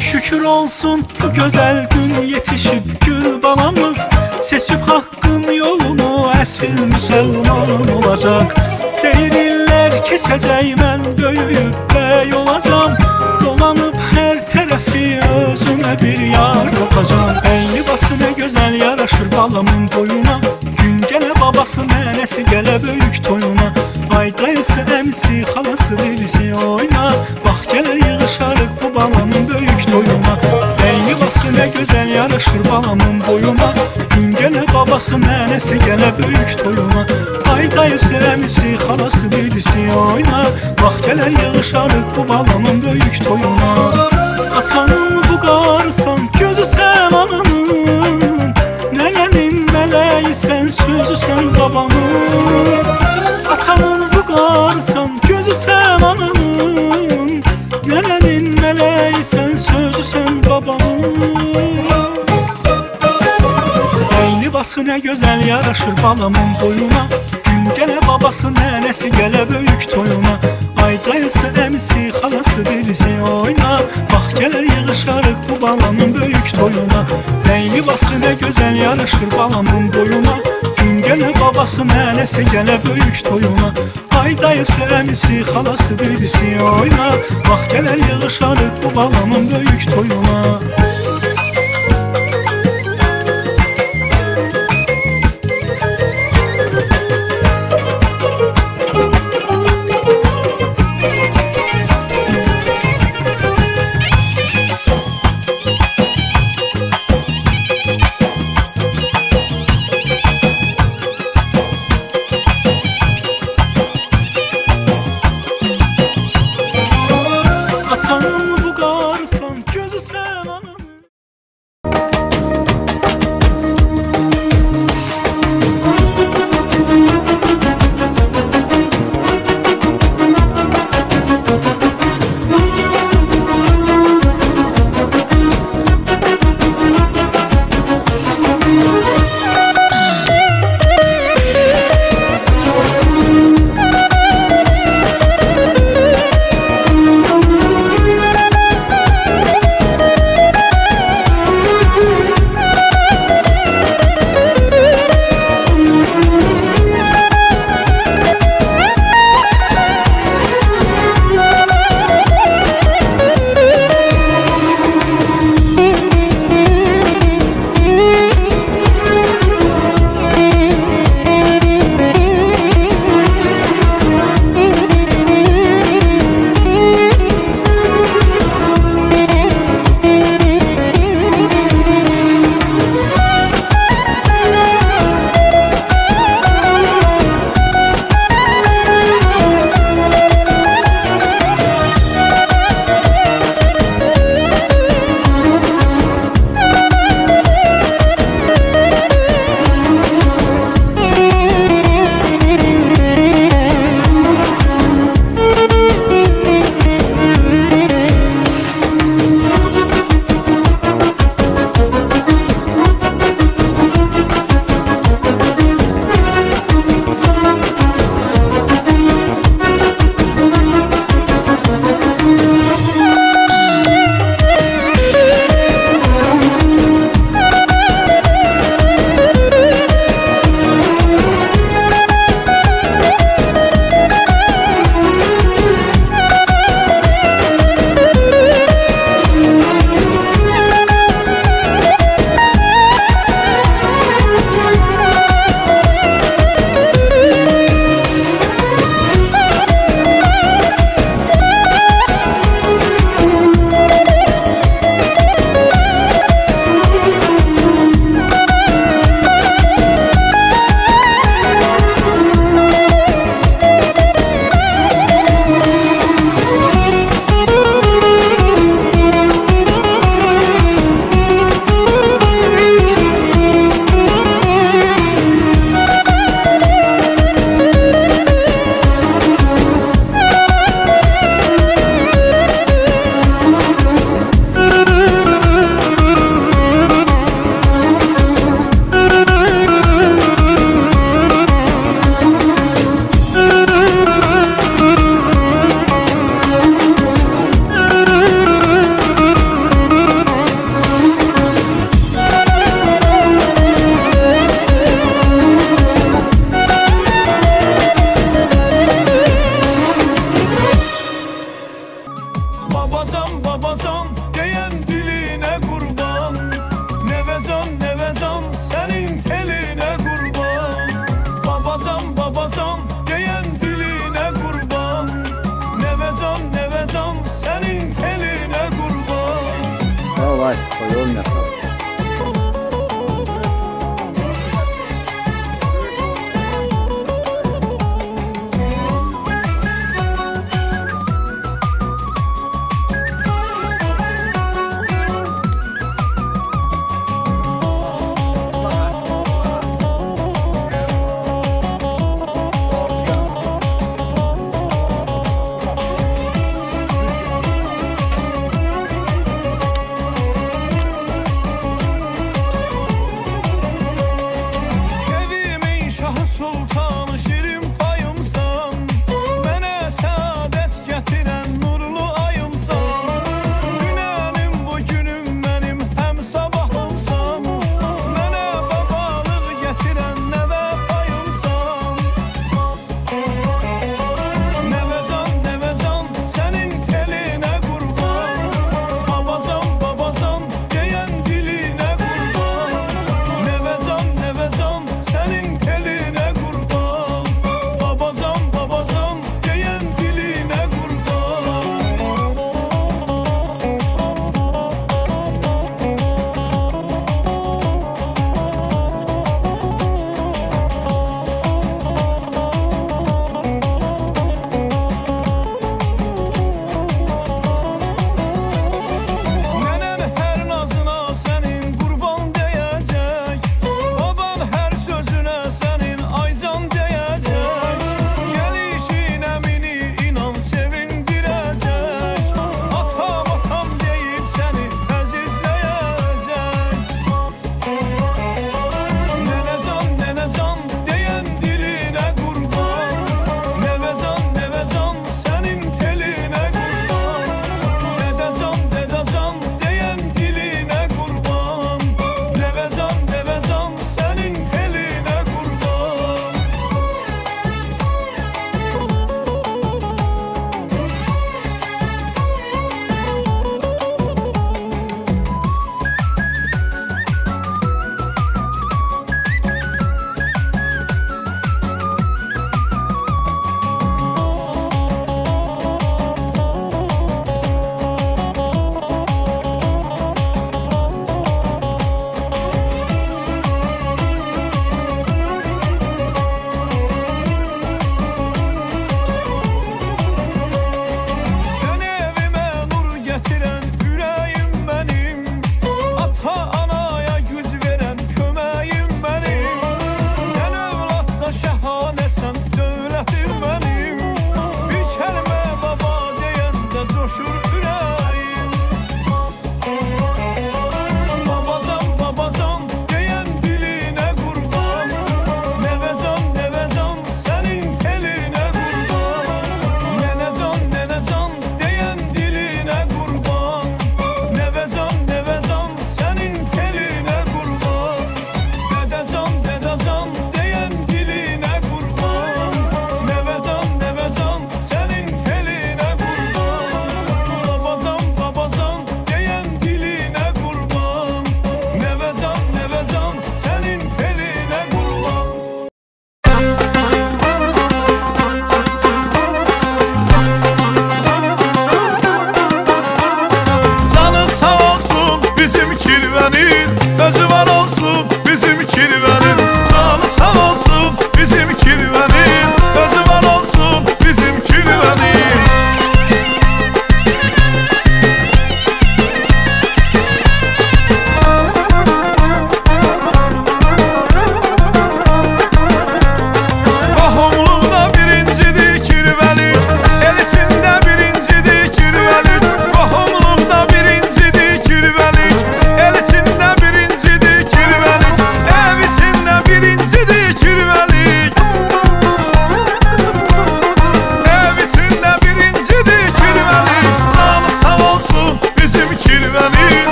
Şükür olsun bu güzel gün yetişip gül balamız, seçip hakkın yolunu esil Müslüman olacak. Değirlər keçəcək, mən böyüyüb bəy olacam. Dolanıp her tərəfi özümə bir yar tapacam. Ey libası ne güzel yaraşır balamın boyuna, gün gələ babası nənəsi gələ böyük toyuna. Ay dayısı, əmisi, xalası, birisi oyna, bax gələr yığışarıq bu balamın böyük toyuna. Ey libası ne güzel yaraşır balamın boyuna, gün gələ babası nənəsi gələ böyük toyuna. Ay dayısı, əmisi, xalası, birisi oyna, bax gələr yığışarıq bu balamın böyük toyuna. Atanın vüqarısan, gözü sən ananın, nənənin mələyi sən, sözü sən babanın. Atanın vüqarısan, gözü sən ananın, nənənin mələyi sən, sözü sən babanın. Ey libası ne güzel yaraşır balamın boyuna, gün gələ babası nənəsi gələ böyük toyuna. Ay dayısı, əmisi, xalası, birisi oyna, bax gələr yığışarıq bu balamın böyük toyuna. Ey libası ne güzel yaraşır balamın boyuna, gün gələ babası nənəsi gələ böyük toyuna. Ay dayısı, əmisi, xalası, birisi oyna, bax gələr yığışarıq bu balamın böyük toyuna. Atanın vüqarısan, gözü sən ananın. Davay, koyalım yapalım.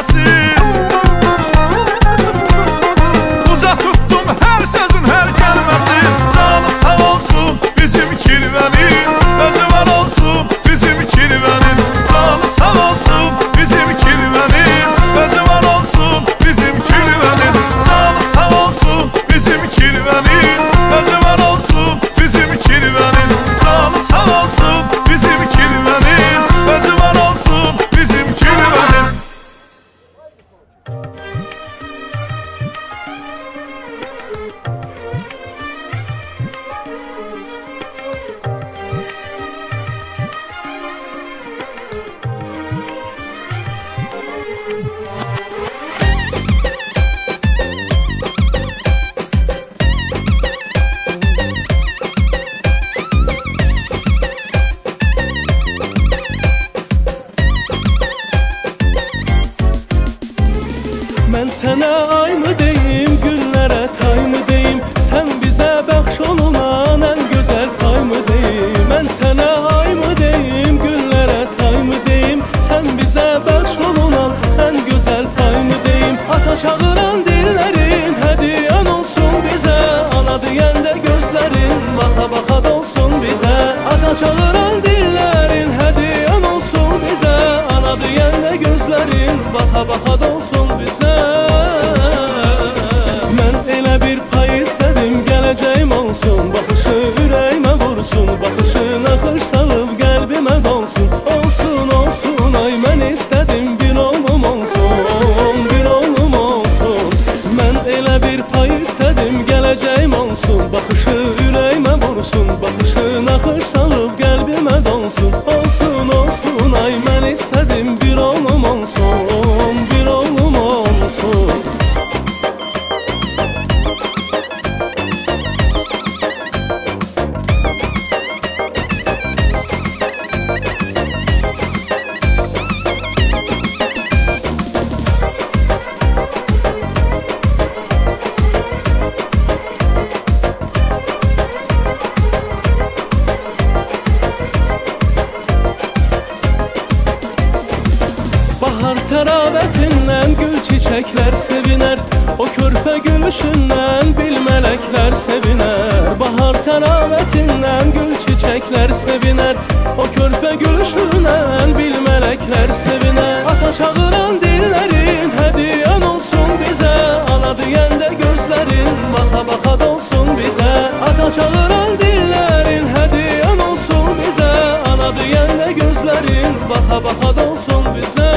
gelməsin. Uca tutdum hər sözün hər kəlməsin. Canı sağ olsun bizim kirvənin, özü var olsun bizim kirvənin. Canı sağ olsun bizim kirvənin, özü var olsun bizim kirvənin. Canı sağ olsun bizim kirvənin, özü var olsun bizim kirvənin. Canı sağ olsun bizim kirvənin, özü var olsun bizim kirvənin. Mən sənə ay mı deyim, günlərə tay mı deyim, sən bizə bəxş olunan ən gözəl pay mı deyim. Mən sənə ay mı deyim, günlərə tay mı deyim, sən bizə bəxş olunan ən gözəl pay mı deyim. Ata çağıran dillərin hədiyyən olsun bizə, ana deyəndə gözlərin baxa-baxa dolsun bizə. Ata çağıran dillərin hədiyyən olsun bizə, ana deyəndə gözlərin baxa-baxa dolsun bizə. Mən elə bir pay istədim, gələcəyim olsun, baxışı ürəyimə vursun, baxışın axır salıb qəlbimə dolsun. Olsun, olsun, ay mən istədim, bir oğlum olsun, bir oğlum olsun. Mən elə bir pay istədim, gələcəyim olsun, baxışı ürəyimə vursun, baxışın axır salıb qəlbimə dolsun. Olsun, olsun, ay mən istədim, bir oğlum olsun, bir oğlum olsun. Bahar təravətindən gül çiçəklər sevinər, o körpə gülüşündən bil mələklər sevinər. Bahar təravətindən gül çiçəklər sevinər, o körpə gülüşündən bil mələklər sevinər. Ata çağıran dillərin hədiyyən olsun bizə, ana deyəndə gözlərin baxa-baxa dolsun bizə. Ata çağıran dillərin hədiyyən olsun bizə, ana deyəndə gözlərin baxa-baxa dolsun bizə.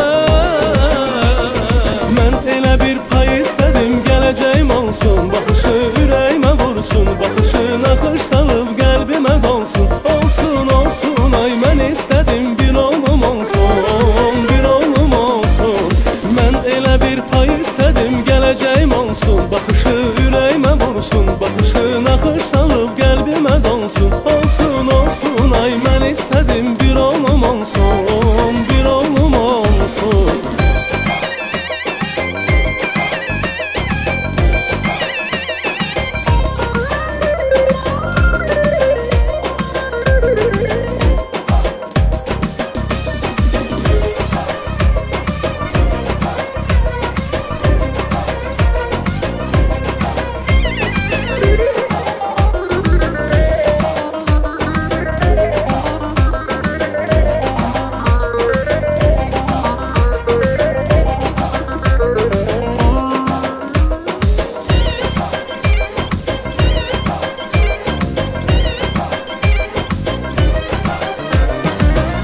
Mən elə bir pay istədim, gələcəyim olsun, baxışı ürəyimə vursun, baxışın axır salıb qəlbimə dolsun. Olsun, olsun, ay mən istədim, bir oğlum olsun, bir oğlum olsun. Mən elə bir pay istədim, gələcəyim olsun, baxışı ürəyimə vursun, baxışın axır salıb qəlbimə dolsun. Olsun, olsun, ay mən istədim, bir oğlum olsun, bir oğlum olsun.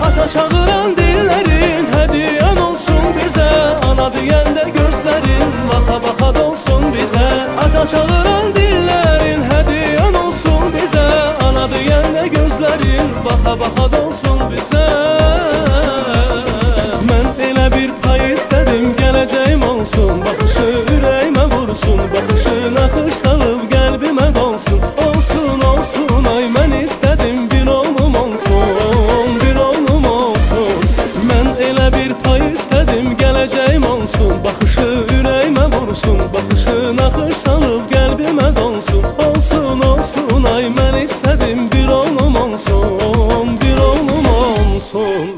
Ata çağıran dillərin hədiyyən olsun bizə, ana deyəndə gözlərin baxa-baxa dolsun bizə. Ata çağıran dillərin hədiyyən olsun bizə, ana deyəndə gözlərin baxa-baxa dolsun bizə. Mən elə bir pay istədim, gələcəyim olsun, baxışı ürəyimə vursun, baxışın axır salıb qəlbimə dolsun. Olsun, olsun, ay mən istədim, bir oğlum olsun, bir oğlum olsun. Mən elə bir pay istədim, gələcəyim olsun, baxışı ürəyimə vursun, baxışın axır salıb qəlbimə dolsun. Olsun, olsun, ay mən istədim, bir oğlum olsun, bir oğlum olsun.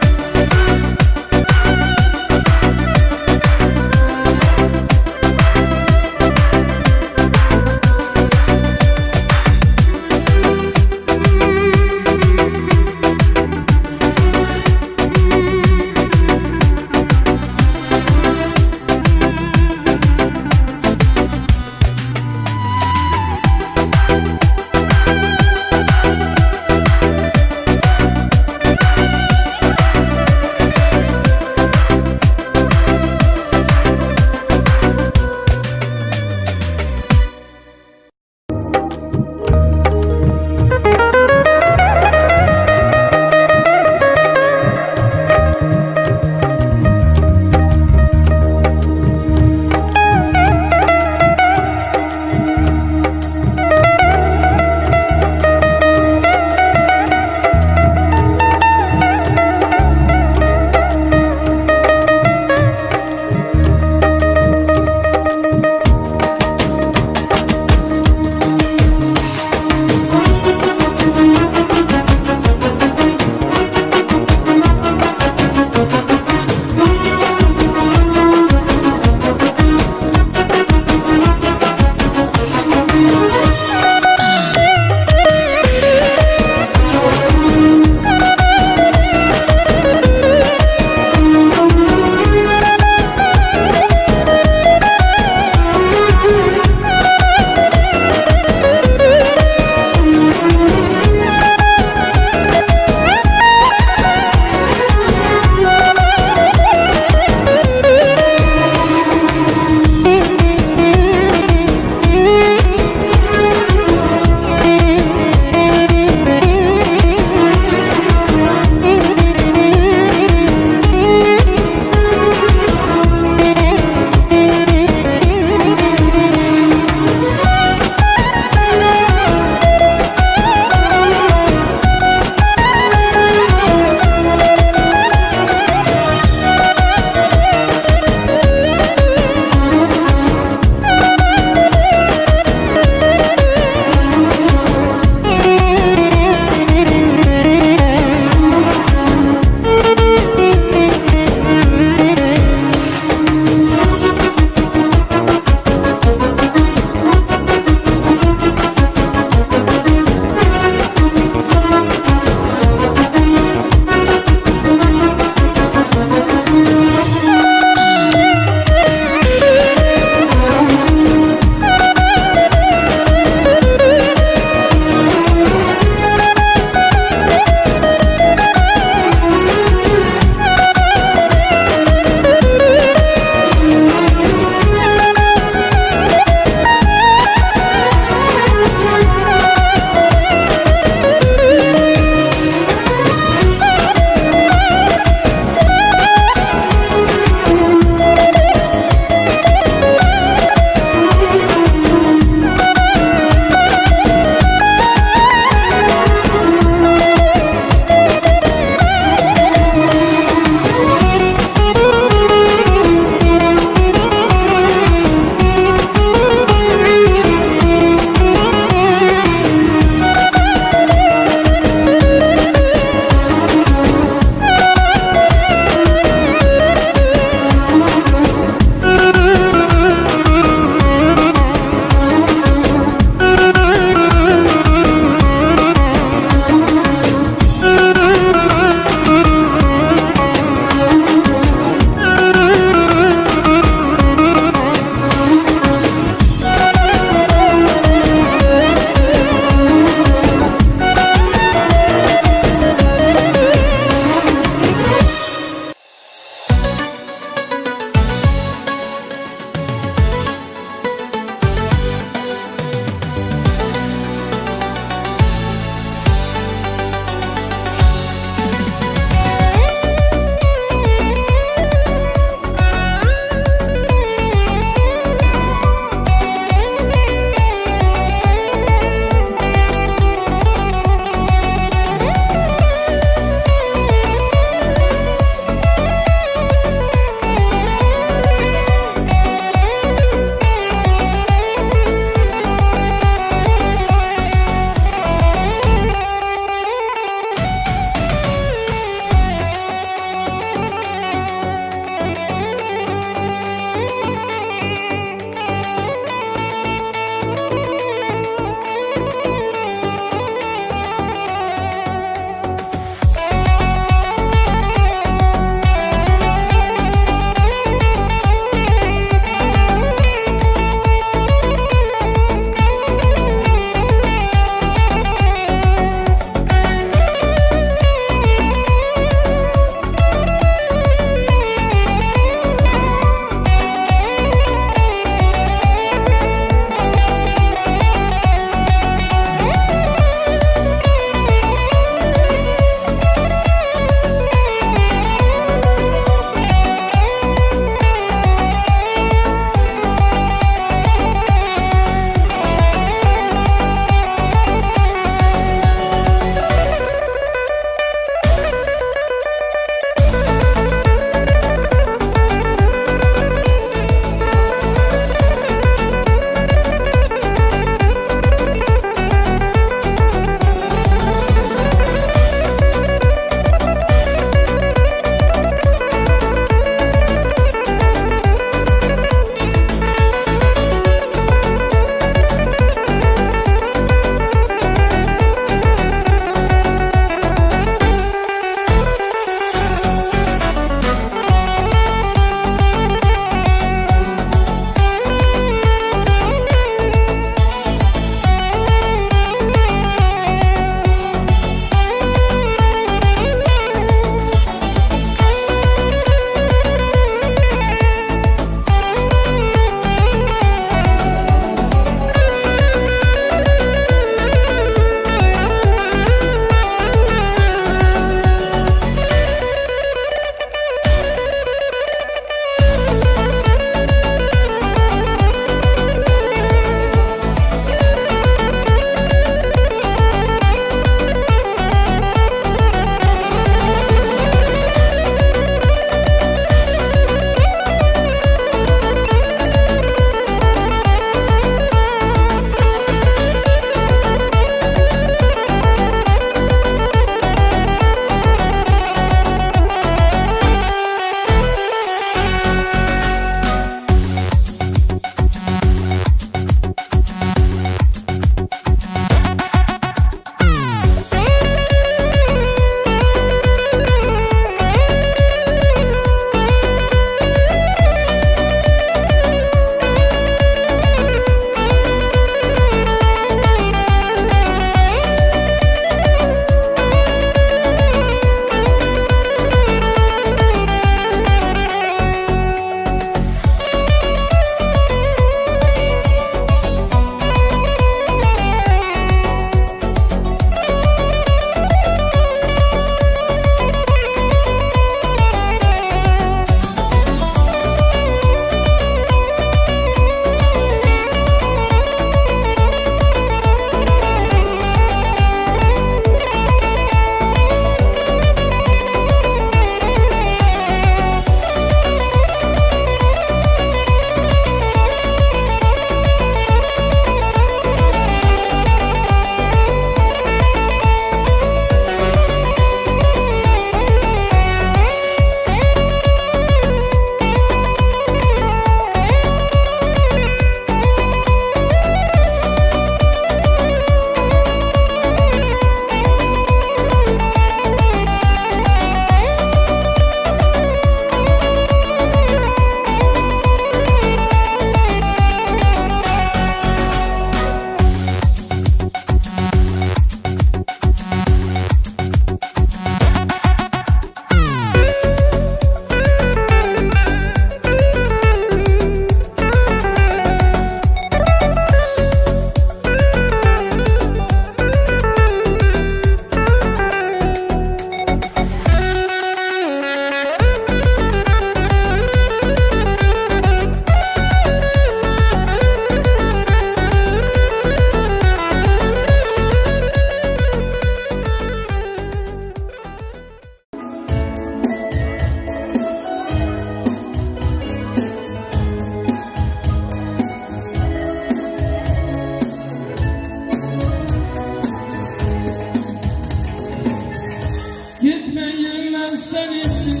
senindir.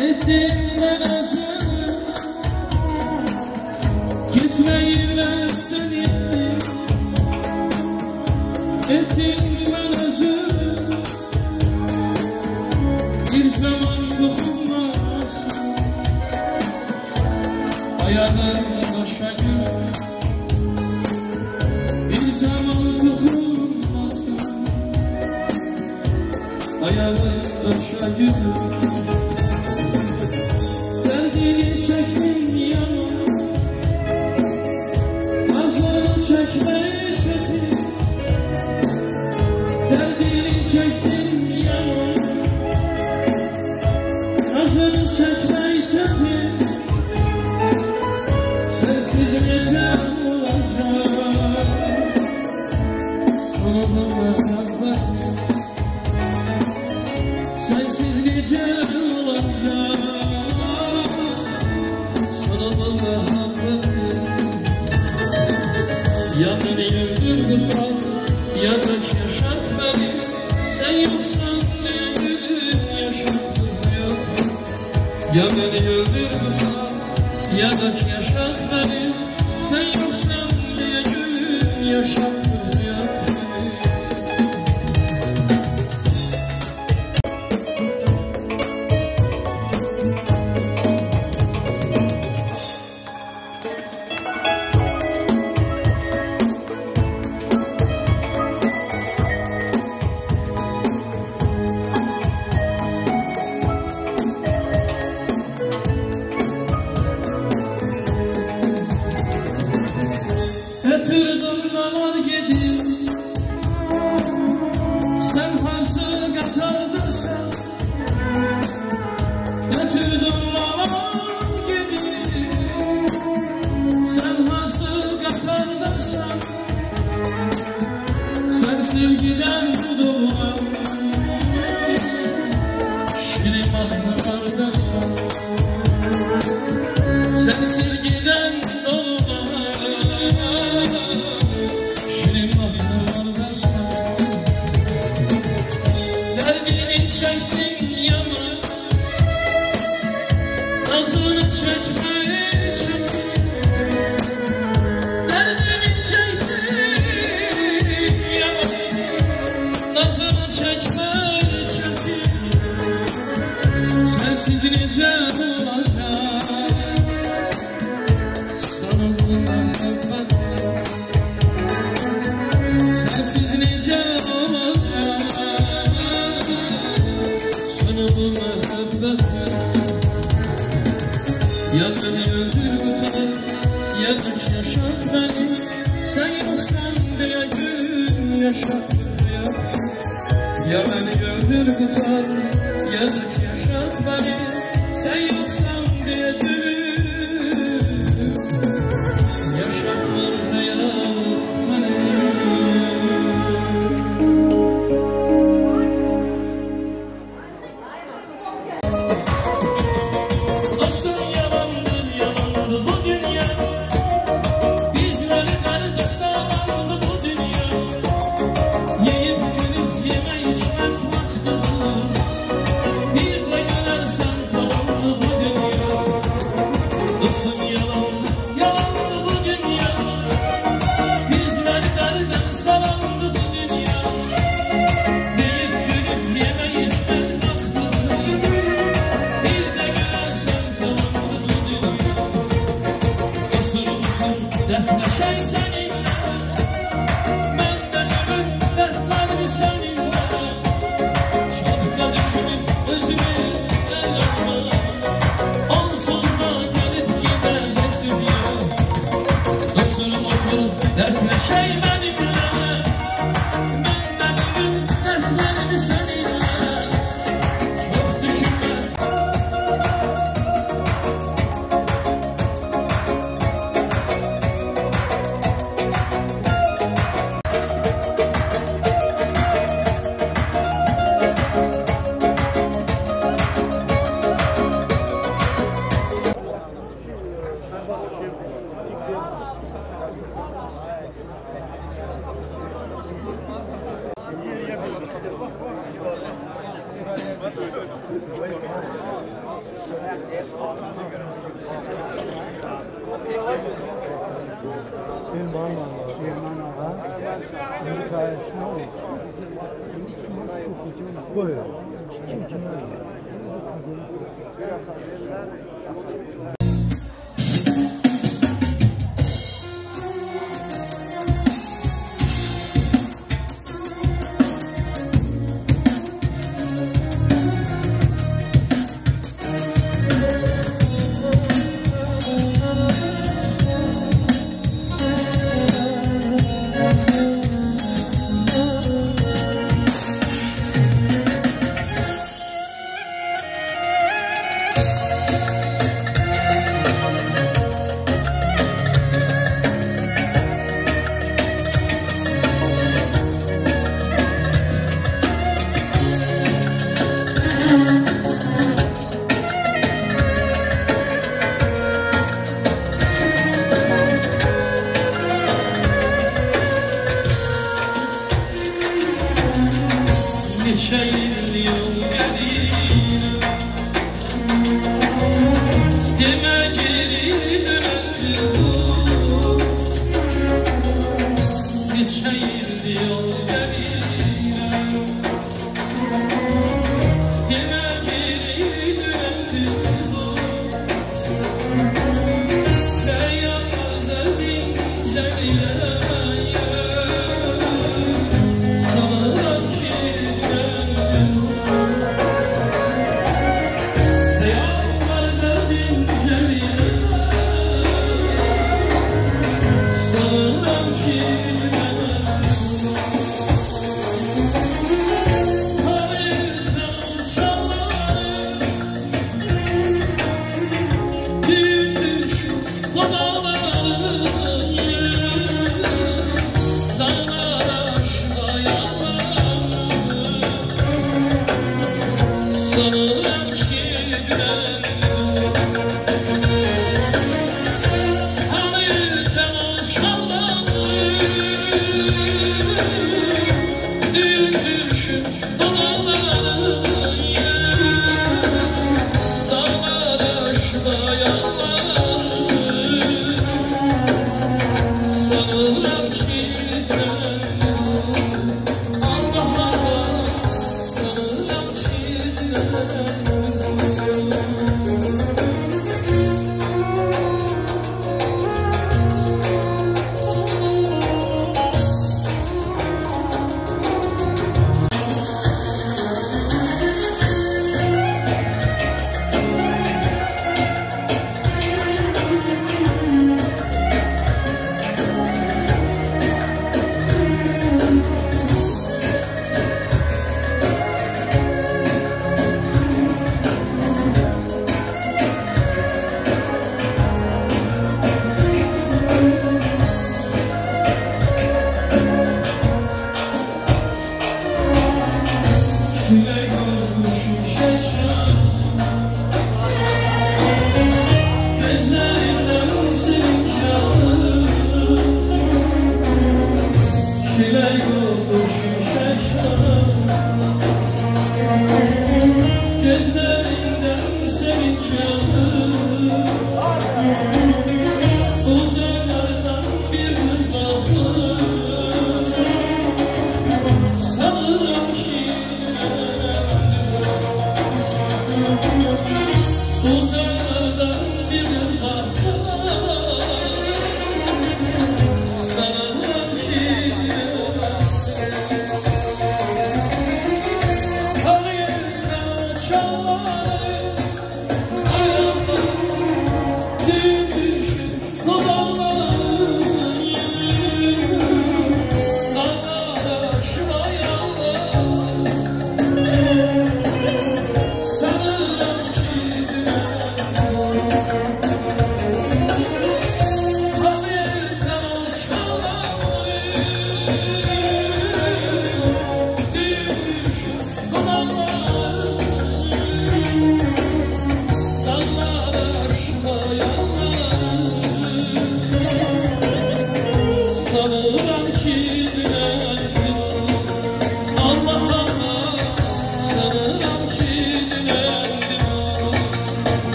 Ettim ben özür, gitmeyle senindir. Ettim ben özür, bir zaman dokunmasın. Ayağım başa gül, bir zaman dokunmasın. Ayağım başa gül. Derdini çektim yaman, nazını çekmeyi çektim. Derdini çektim yaman, nazını çekmeyi çektim. Sensiz gece olacak, sonunda muhabbetim. Sensiz gece olacak, ya beni öldür tutar, ya da yaşat beni. Sen yoksan ne gün yaşatmıyor. Ya beni öldür tutar, ya da yaşat beni. Sen yoksan ne gün yaşatmıyor. Ötürdüm nalar yedim, sen hazır katardırsan. Ötürdüm nalar yedim, sen hazır katardırsan. Sen sevgiden doğan, şirin mahlardasan. Sen sevgiden doğan, derdini çektim yaman, nazını çekmeyi çektim. Derdini çektim yaman, nazını çekmeyi çektim. Sensiz nice olacak, sana bundan muhabbetim. Sensiz nice olacak, sana bu muhabbetim. Ya beni öldür tutar, ya da yaşat beni. Sen yoksan diye gün yaşatmıyor. Ya beni öldür tutar, ya da yaşat beni. Sen yoksan diye gün yaşatmıyor hayal beni. Dostum yalandır yalandı bu dünya, bizleri nerede sağlandı bu dünya. Yiyip gülüp yeme içmek vaktidir, bir de gülersen tamamdı bu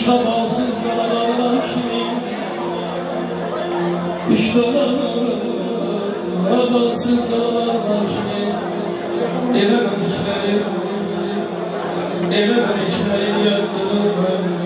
Sabahsız dağlardan şirin İşte sabahsız dağlardan şirin Eve ben içleri yaktırım ben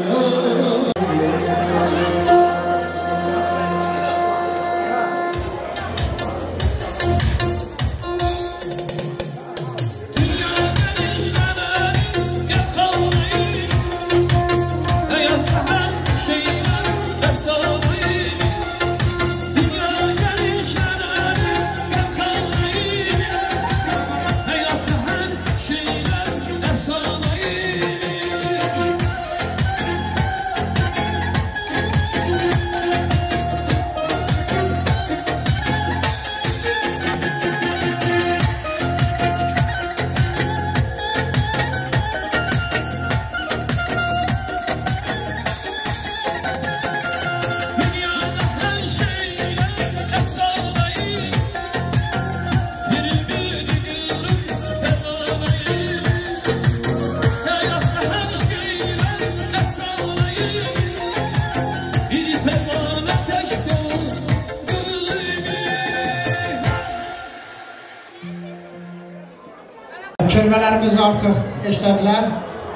Kirvelerimiz artık işlediler.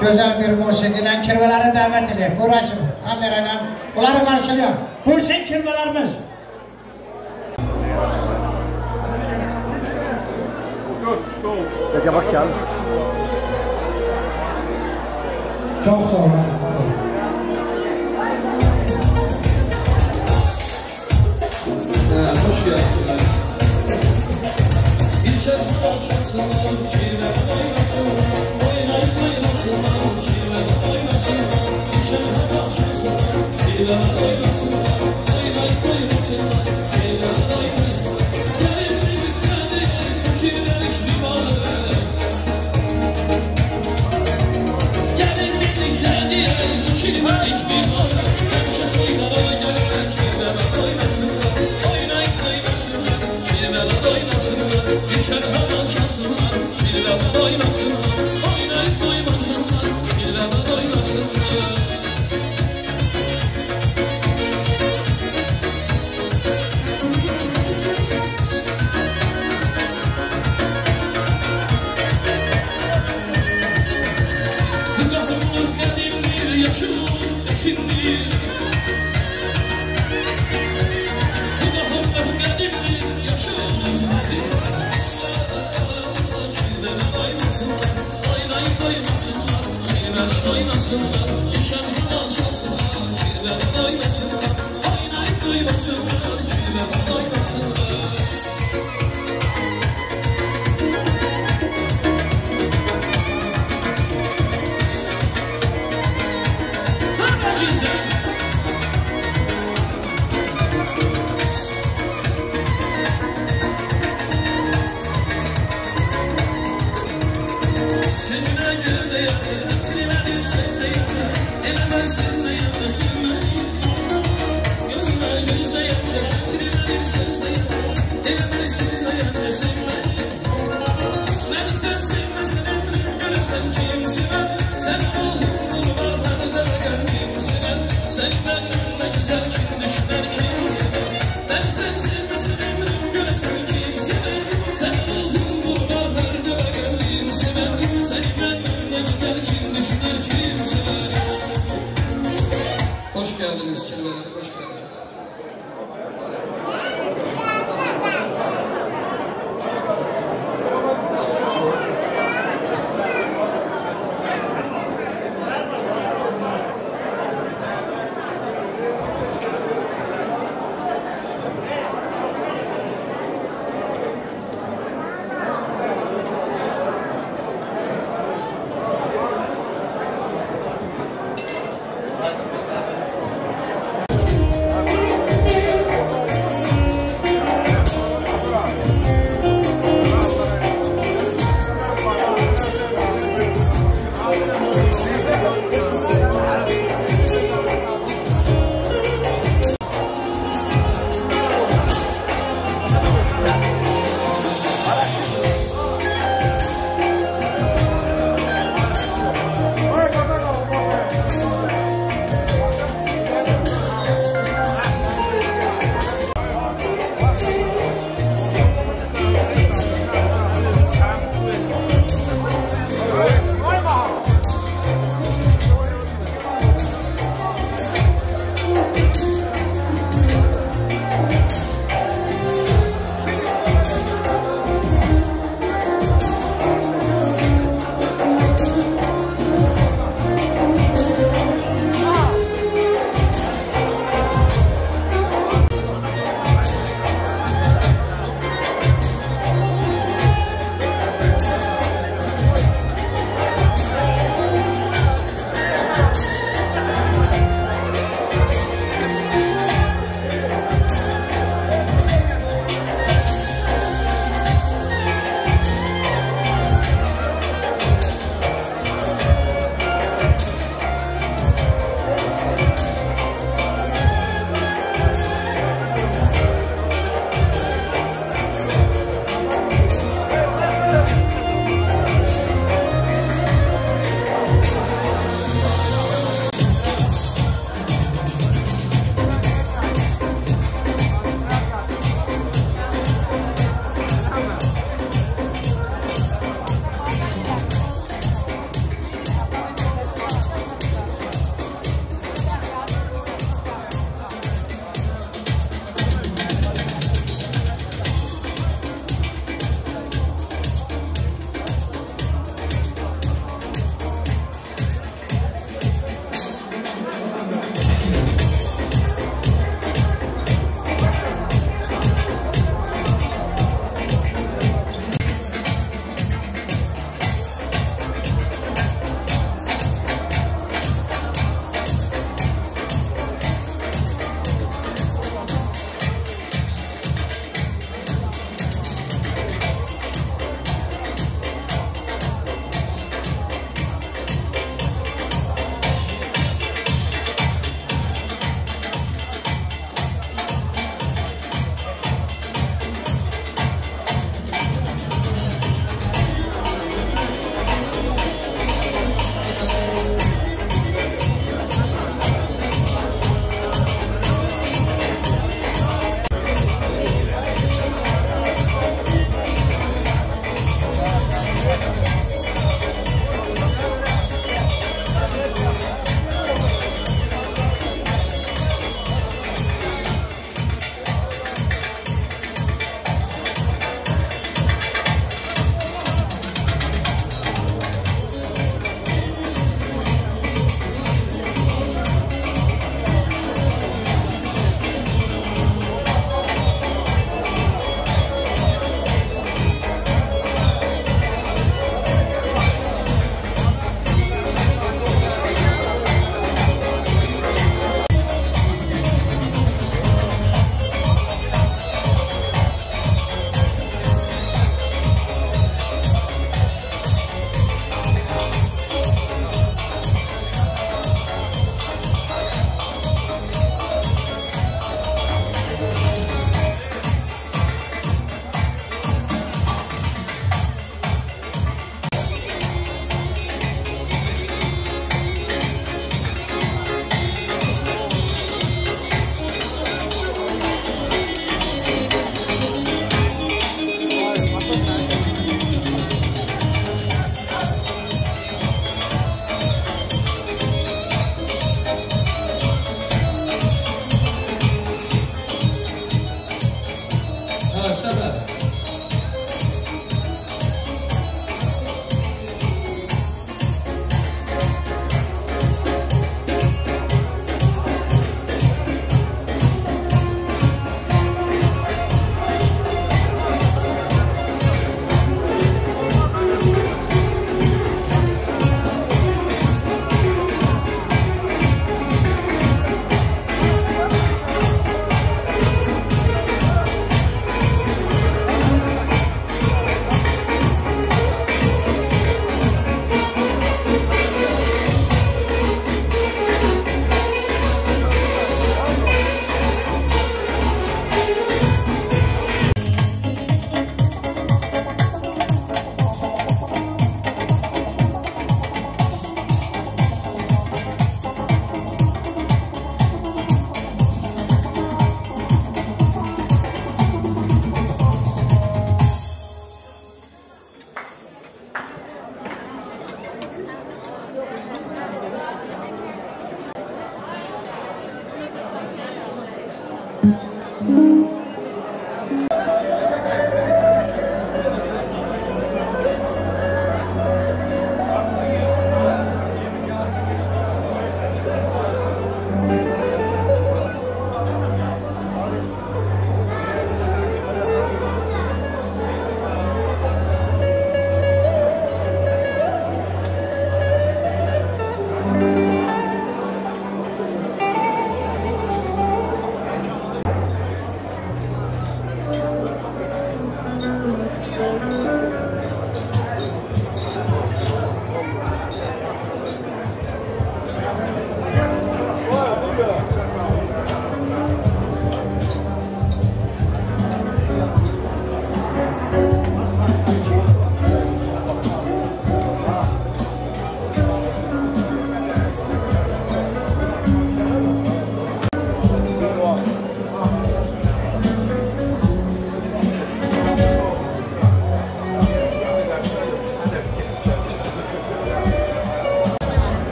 Güzel bir musikiyle kirveleri davet ediyor. Bu resim kamerayla onları karşılıyor. Buyursun kirvelerimiz. Yavaş gel. Çok sağ olun. Hoş geldin. Bir şarkı açarsın, kirler oynasın, oynasın, kirler oynasın. Bir şarkı açarsın, kirler oynasın, oynasın, kirler oynasın. Gelin bitmedi, kirler hiçbir var. Gelin bitmedi, kirler hiçbir var.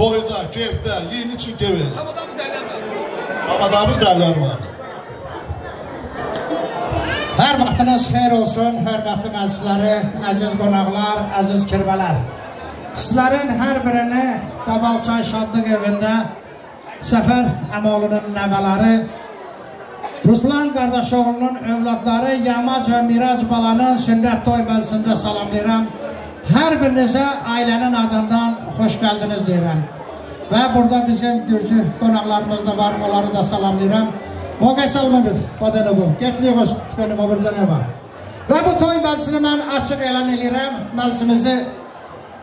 toyda, keyfdə, yiyin için keyfdə. Amadamız dərlər var. Hər vaxtınız xeyir olsun, hörmətli məclisləri, əziz qonaqlar, əziz kirvələr. Sizlərin hər birini Qabalçay Şadlıq evində Səfər əmoğlunun nəvələri, Ruslan qardaşoğlunun övladları, Yamac və Mirac balanın sünnət toy məclisində salamlayıram. Hər birinizə ailənin adından xoş gəldiniz deyirəm. Və burada bizim gürcü qonaqlarımız da var, onları da salamlayıram. Moqes almamız, badana bu. Getliyi xoş, tükönüm o bir canı var. Və bu toy məclisini mən açıq elan edirəm. Məclisimizi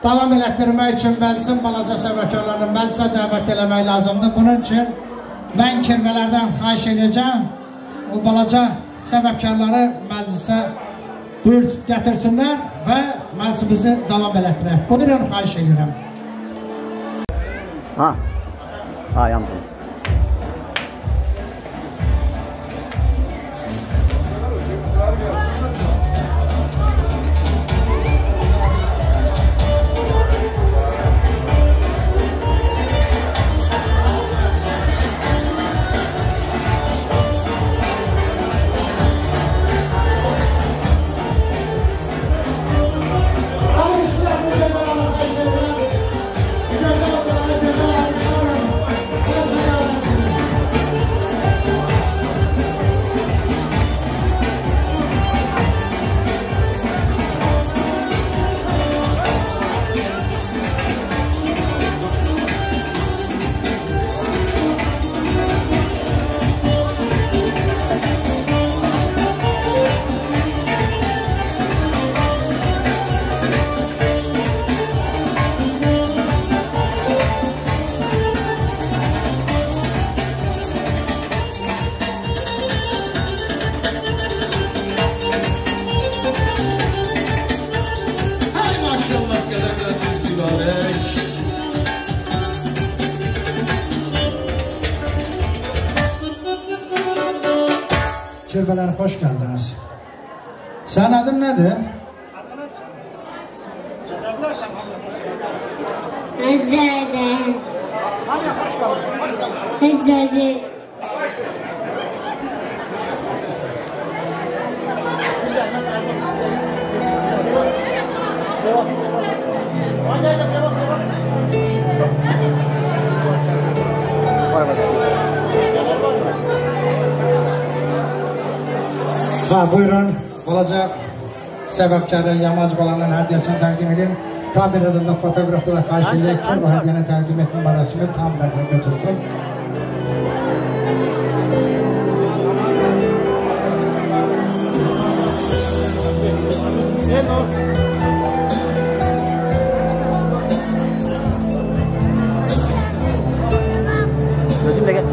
davam elətdirmək üçün məclisin balaca səbəbkarlarını məclisə dəvət eləmək lazımdır. Bunun üçün mən kirvələrdən xahiş edəcəm. Bu balaca səbəbkarları məclisə buyur gətirsinlər və məclisimizi davam elətdirək. Buyurun, xahiş edirəm. Yandım. Kirvələr, xoş gəldiniz. Sən adın nədir? Əzədə. Əzədə. Buyurun, balaca səbəbkarı Yamac balanın hədiyyəsini təqdim edin. Kameradan da fotoğrafda da xahiş edək ki, bu hədiyyəni təqdim etmə mərasimi tam bərdən götürsün. Gözümle gel.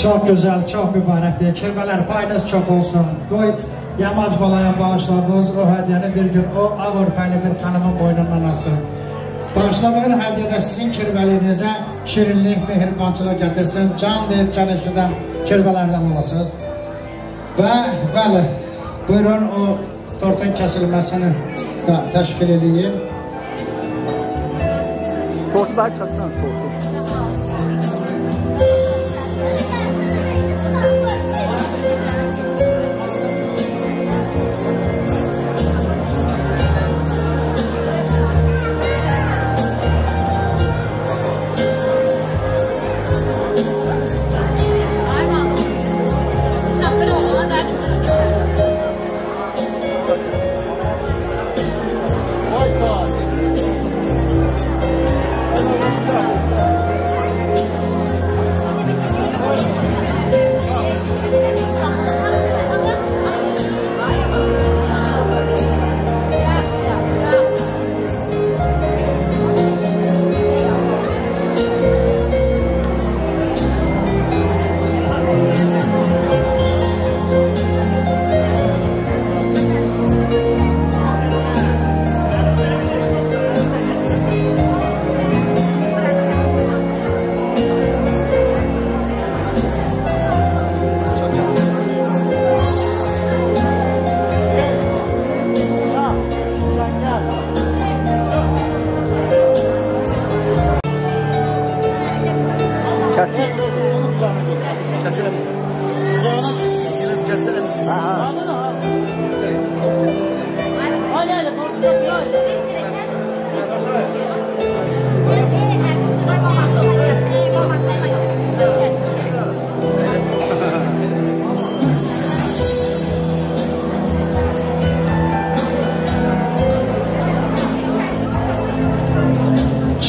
Çok güzel, çok mübarəkdir. Kirvələr, payınız çok olsun. Qoy Yamac balaya bağışladığınız o hədiyyəni bir gün o ağ örfəli bir xanımın boynundan asın. Bağışladığın hədiyyədə sizin kirvəliyinizə şirinlik, mehribançılıq gətirsin. Can deyib, can eşidən kirvələrdən olasınız. Və bəli, buyurun o tortun kəsilməsini da təşkil edeyim. Tortlar çatsan, tortu.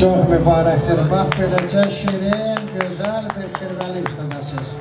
Çox mübarəkdir. Bax, beləcə şirin, gözəl bir kirvəli işləməsiz.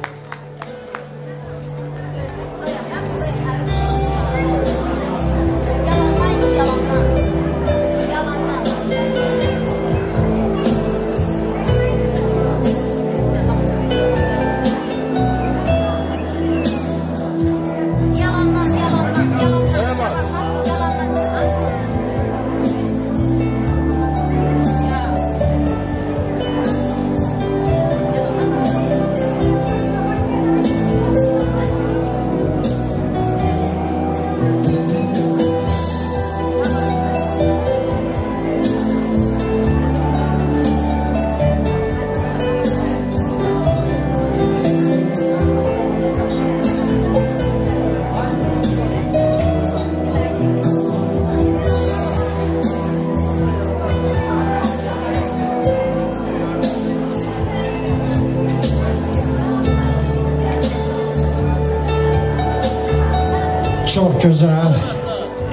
Çok güzel.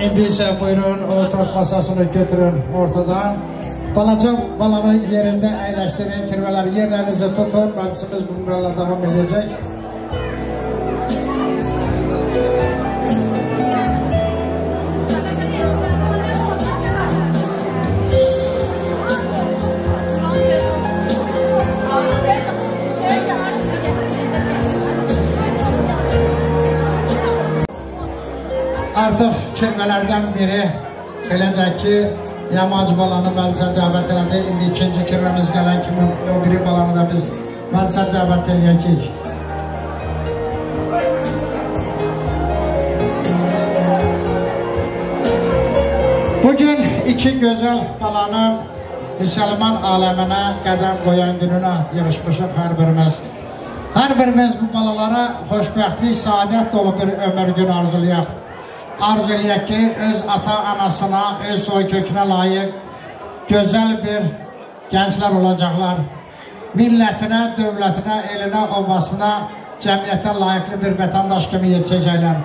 İndi isə buyurun, o tork masasını götürün ortadan. Balaca balanı yerində əyləşdirin, kirvələr yerlərinizi tutun. Məclisimiz bunlarla devam edəcək. Artıq kirvələrdən biri elədək ki, yamac balanı məclisə dəvət elədi. İndi ikinci kirvəmiz gələn kimi o biri balanı da biz məclisə dəvət eləyəcək. Bugün iki gözəl balanın müsəlman aləminə qədəm qoyan gününə yığışmışıq hər birimiz. Hər birimiz bu balalara xoşbəxtlik, saadət dolu bir ömür gün arzulayaq. Arzu eləyək ki, öz ata-anasına, öz soy kökünə layiq gözəl bir gənclər olacaqlar. Millətinə, dövlətinə, elinə, obasına, cəmiyyətə layiqli bir vətəndaş kimi yetişəcəklər.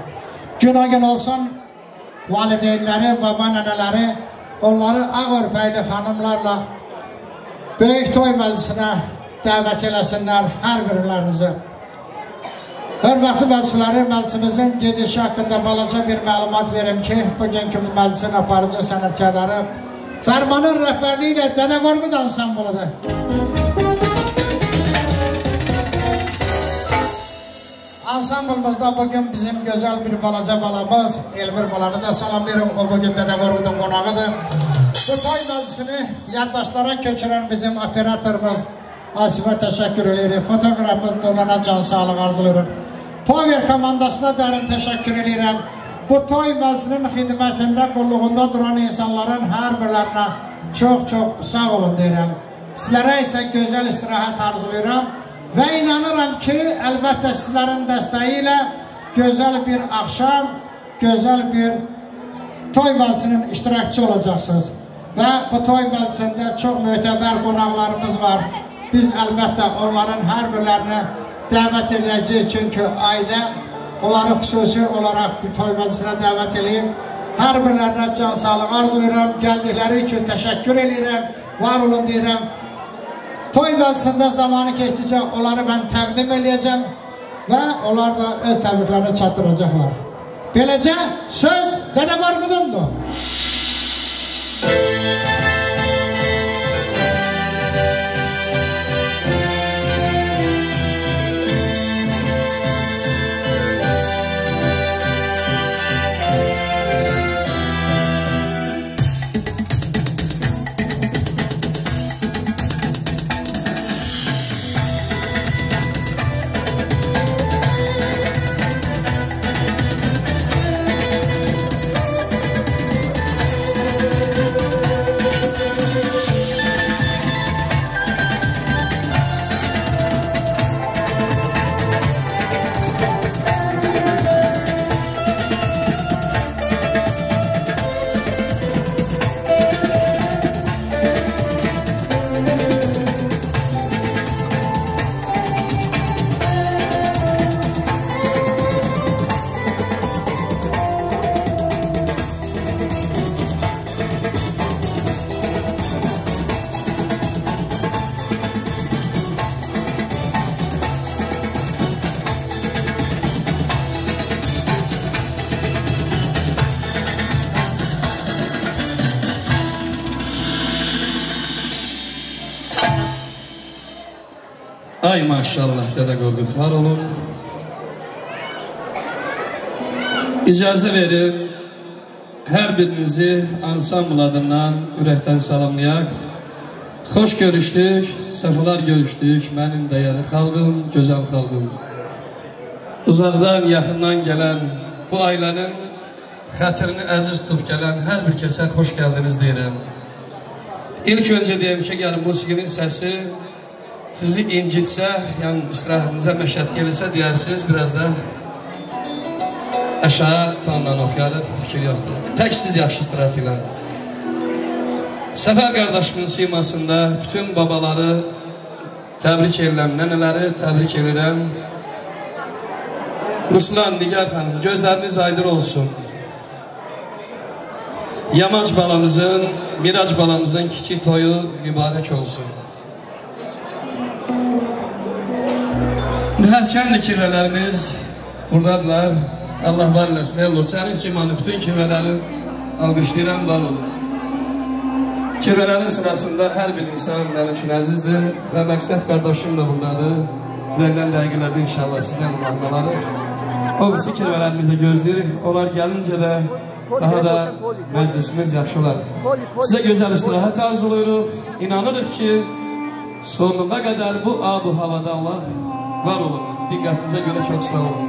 Gün o gün olsun, valideynləri, baba nənələri onları ağ örpəkli xanımlarla böyük toy məclisinə dəvət eləsinlər hər birlərinizi. Hörmətli məclisləri, məclisimizin gedişi haqqında balaca bir məlumat verim ki, bugünkü bu məclisin aparıcı sənətkarları Fərmanın rəhbərliyi ilə Dədə Qorqud ansamblıdır. Ansamblımızda bugün bizim gözəl bir balaca balamız, Elmir balanı da salamlayırım, o bugün Dədə Qorqudun qonağıdır. Bu toy məclisini yaddaşlara köçürən bizim operatorumuz Asifə təşəkkür edirik, fotoğrafımız Nurlana can sağlıq arzulayırıq. Power komandasına dərin təşəkkür edirəm. Bu toy məclisinin xidmətində, qulluğunda duran insanların hər birlərinə çox sağ olun deyirəm. Sizlərə isə gözəl istirahət arzulayıram və inanıram ki, əlbəttə sizlərin dəstəyi ilə gözəl bir axşam, gözəl bir toy məclisinin iştirakçı olacaqsınız. Və bu toy məclisində çox mötəbər qonaqlarımız var. Biz əlbəttə onların hər birlərini dəvət edəcəyik, çünki ailə onları xüsusi olaraq bu toy məclisinə dəvət edeyim. Hər birlərinə can sağlıq arzulayıram, gəldikləri üçün təşəkkür edirəm, var olun deyirəm. Toy məclisində zamanı keçdikcə onları mən təqdim edəcəm və onlar da öz təbriklərini çatdıracaqlar. Beləcə söz Dədə Qorqudundur. Ay maşallah Dədə Qorqud var olun. İcazə verin, hər birinizi ansambl adından ürəkdən salamlayaq. Xoş görüşdük, səfalar görüşdük, mənim dəyərli xalqım, gözəl xalqım. Uzaqdan, yaxından gələn, bu ailənin xətrini əziz tutub gələn hər bir kəsə xoş gəldiniz deyirəm. İlk öncə deyim ki, gəlin musiqinin səsi sizi incitsə, yəni istirahətinizə məşəqqət gəlirsə deyərsiniz, biraz da aşağı tanla oxuyarıq, fikir yoxdur. Tək siz yaxşı istirahət edin. Səfər qardaşımın simasında bütün babaları təbrik edirəm, nənələri təbrik edirəm. Ruslan, Nigar xanım, gözləriniz aydın olsun. Yamac balamızın, Mirac balamızın kiçik toyu mübarək olsun. Hərçənd kirvələrimiz buradadılar. Allah var eləsin, el olsun. Sənin simanı bütün kirvələrin alqışlayıram, var olun. Kirvələrin sırasında hər bir insan mənim üçün əzizdir və məqsəd qardaşım da buradadır. Gələn dəqiqələrdə inşallah sizdən ulaxmaları. O birisi kirvələrimizi də gözləyirik. Onlar gəlincə də daha da məclisimiz yaxşı olar. Sizə gözəl istirahət arz oluruq. İnanırıq ki, sonuna qədər bu ab-u havada Allah var olun. Diqqətinizə görə çox sağ olun.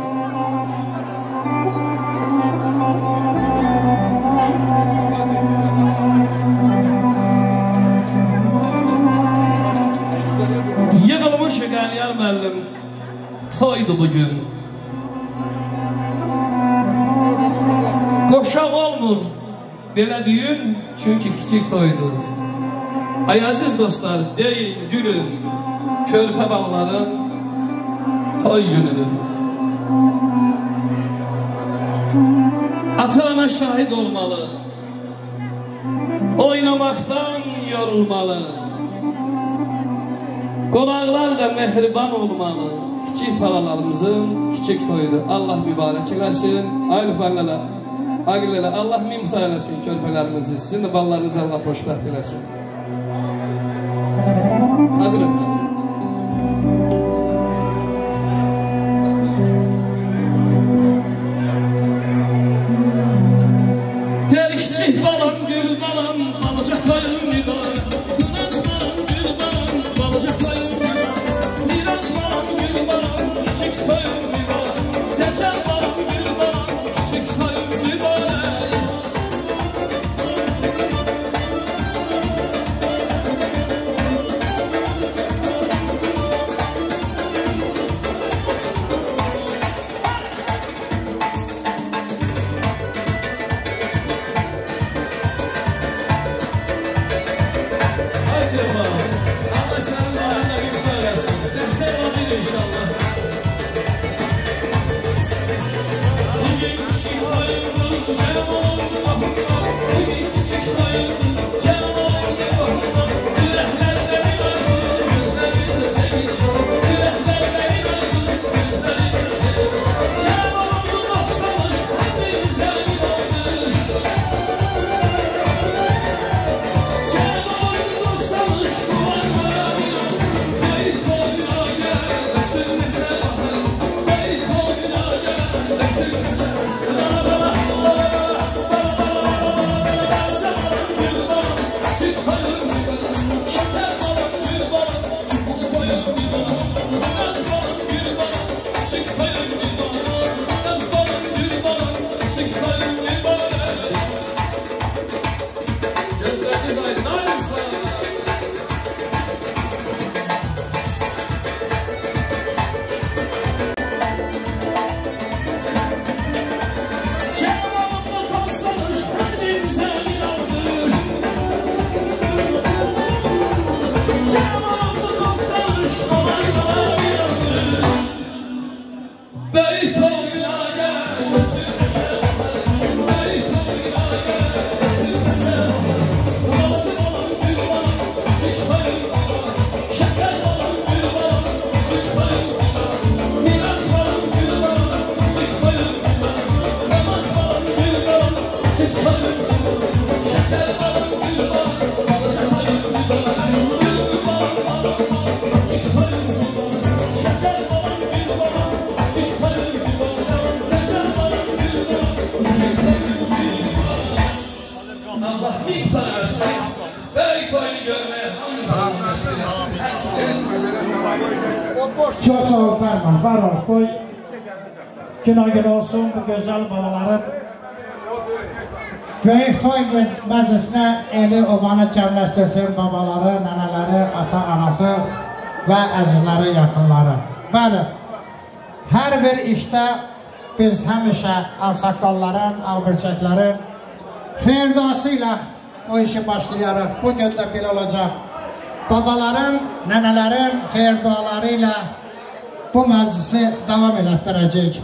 Yığılmış Qəliyar müəllim toydu bugün. Qoşaq olmur belə düyün, çünki kiçik toydu. Ay əziz dostlar, deyin, gülün, körpə balların toy günüdür. Ata-ana şahid olmalı, oynamaktan yorulmalı, qonaqlar da mehriban olmalı. Kiçik balalarımızın kiçik toyudur. Allah mübarək eləsin, aylıq-vəllələ, aqilələ, Allah mimtar eləsin körpələrimizi, sizin də ballarınızı Allah xoşbəxt eləsin. Hazırıq. Balam, gül balam, alacaq toyum mübarək. Günaç balam, gül balam, alacaq toyum mübarək. Mirac balam, gül balam, kiçik toyum mübarək. Dəcəl balam, gül balam, kiçik toyum mübarək. Çok sağ ol Ferman, var ol. Koy gün olsun bu güzel babaların. Böyük toy məclisinə eli obanı cəmləşdirsin babaları, nənələri, ata-anası və əzizləri, yaxınları. Bəli, hər bir işdə biz həmişə ağsaqqalların, ağbirçəklərin xeyrdası ilə o işi başlayarıq. Bugün də belə olacaq. Babaların, nənələrin xeyirduaları ilə bu məclisi davam elətdirəcək.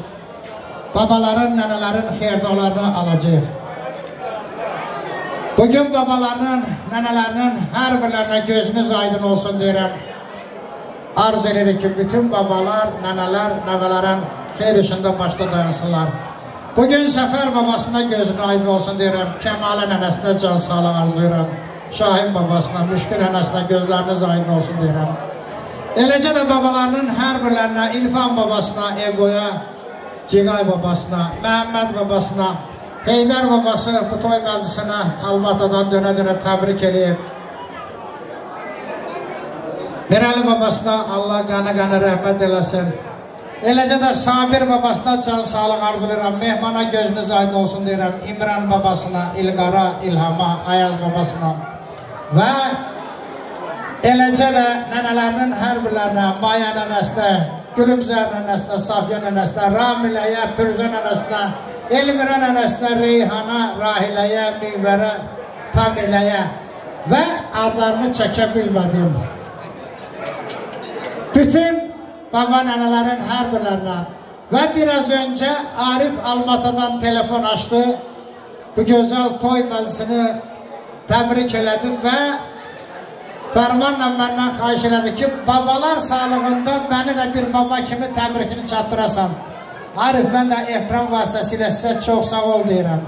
Babaların, nənələrin xeyirdualarını alacaq. Bugün babalarının, nənələrinin hər birlərinə gözünüz aydın olsun deyirəm. Arz edirik ki, bütün babalar, nənələr, nəvələrin xeyir işində başda dayansınlar. Bugün Səfər babasına gözünü aydın olsun deyirəm. Kəmalə nənəsinə can sağlıq arzulayıram. Şahin babasına, Müşkül nənəsinə gözləriniz aydın olsun deyirəm. Eləcə də babalarının hər birlərinə, İlfan babasına, Egoya, Cigay babasına, Məhəmməd babasına, Heydər babası bu toy məclisinə Almatadan dönə-dönə təbrik edib. Mirəli babasına Allah qanı-qanı rəhmət eləsin. Eləcə də Sabir babasına can sağlıq arzulayıram. Mehmana gözünüz aydın olsun deyirəm. İmran babasına, İlqara, İlhama, Ayaz babasına. Və eləcə də nənələrinin hər birlərinə, Maya nənəsinə, Gülümzər nənəsinə, Safiyə nənəsinə, Ramiləyə, Pürzə nənəsinə, Elmirə nənəsinə, Reyhana, Rahiləyə, Nivərə, Tamiləyə və adlarını çəkə bilmədim. Bütün baba nənələrin hər birlərinə və biraz öncə Arif Almatadan telefon açdı. Bu gözəl toy məclisini təbrik elədim və Fərmanla məndən xahiş elədi ki, babalar sağlığında məni də bir baba kimi təbrikini çatdırasan. Arif, mən də ehtiram vasitəsilə sizə çox sağ ol deyirəm.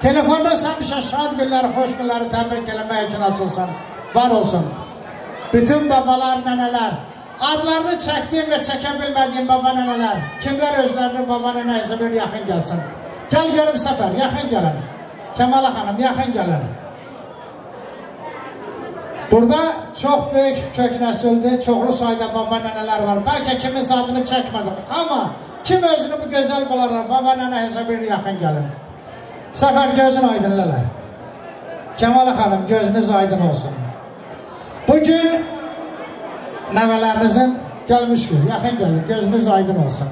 Telefonda həmişə şad günləri, xoş günləri təbrik eləmək üçün açılsan. Var olsun. Bütün babalar, nənələr, adlarını çəkdiyim və çəkə bilmədiyim baba nənələr, kimlər özlərini baba nənə izləyir, yaxın gəlsin. Gəl görüm Səfər, yaxın gəlin. Kəmala xanım, yaxın gəlin. Burada çox böyük kök nəsildir, çoxlu sayda baba nənələr var. Bəlkə kimin adını çəkmədim, amma kim özünü bu gözəl balarlar, baba nənə hesab edir, yaxın gəlin. Səfər, gözün aydın lələr. Kəmala xanım, gözünüz aydın olsun. Bugün nəvələrinizin gəlmiş gün, yaxın gəlin, gözünüz aydın olsun.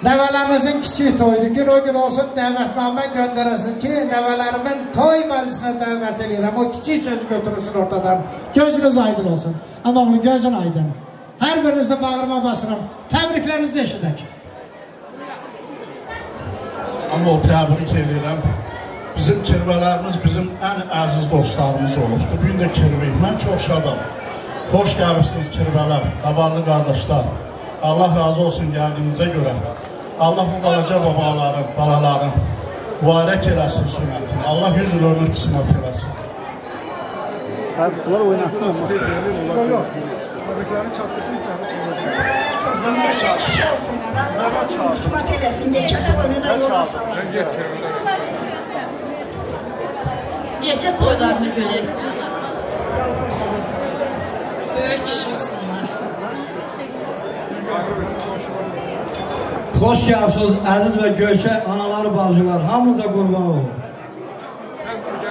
Nəvələrinizin kiçik toydu, gün o gün olsun, dəvətnamə göndərəsin ki, nəvələrimin toy məclisinə dəvət edirəm, o kiçik sözü götürülsün ortadan, gözünüz aydın olsun. Amma onun gözün aydın. Hər birinizi bağırma basıram, təbriklərinizi eşidək. Amma o təbrik edirəm. Bizim kirvələrimiz bizim ən əziz dostlarımız olubdur. Bu gün də kirvəyik. Mən çox şadam. Xoş gəlmişsiniz kirvələr, qabarlı qardaşlar. Allah razı olsun gəldiyinizə görə. Allah bu balaca babaların, balaların mübarək eləsin sünnətini. Allah 100 il ömür qismət eləsin. Bunlar oynasın. Təbriklərin çatdırsın. Qismət eləsin, yekət oyunu da yola salın. Yekət toylarını görək. Böyük kişi olsunlar. Xoş gəlsiniz, əziz və göyçək anaları, bacılar, hamınıza qurban olun.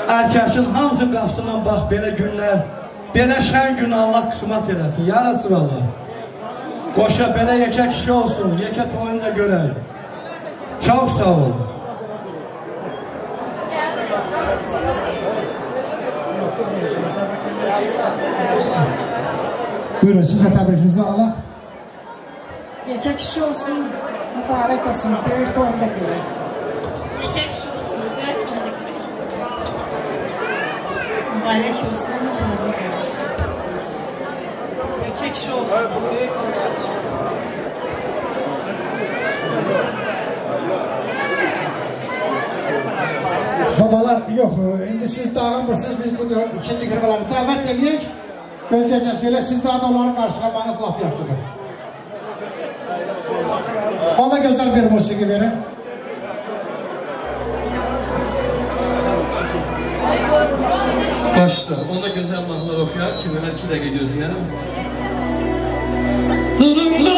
Erkəkin hamısının qapısından bax, belə günlər, belə şən gün Allah qismət eləsin, ya Rəsulallah. Qoşa, belə yekə kişi olsun, yekə toyunu da görək. Çox sağ olun. Buyurun, sizə təbriklinizi alaq. Yekə kişi olsun, mübarək olsun, böyük toyunu da görək. Yekə kişi olsun, böyük toyunu da görək. Mübarək olsun, yekə kişi olsun, böyük toyunu da görək. Babalar, yox, indi siz dağılmırsınız, biz bu ikinci qırmaları dəvət edəyik. Gözləyəcəz elə, siz daha da onları qarşılamanız laf yaxşıdır. Ona gözəl bir musiqi verin. Başla, onda gözəl mahnılar oxuyar ki, belə 2 dəqiqə gözləyəlim. Durumda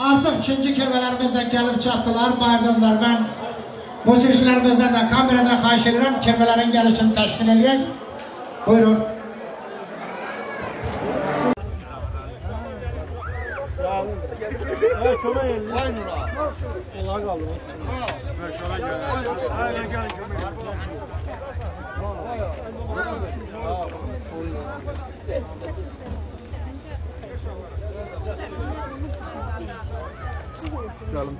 Artıq ikinci kirvələrimiz də gəlib çatdılar, bayırdadılar. Mən musiqiçilərimizdən də kameradan xahiş edirəm, kirvələrin gəlişini təşkil edək. Buyurun. Gelin.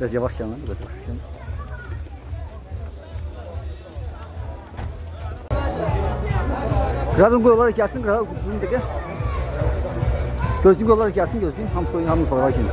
Biraz yavaş gelin, biraz yavaş gelin. Kıradın koy olarak gelsin, kıradın koy. Gözlüğün koy olarak gelsin, gözlüğün. Hamı koyun, hamı koy olarak gelin.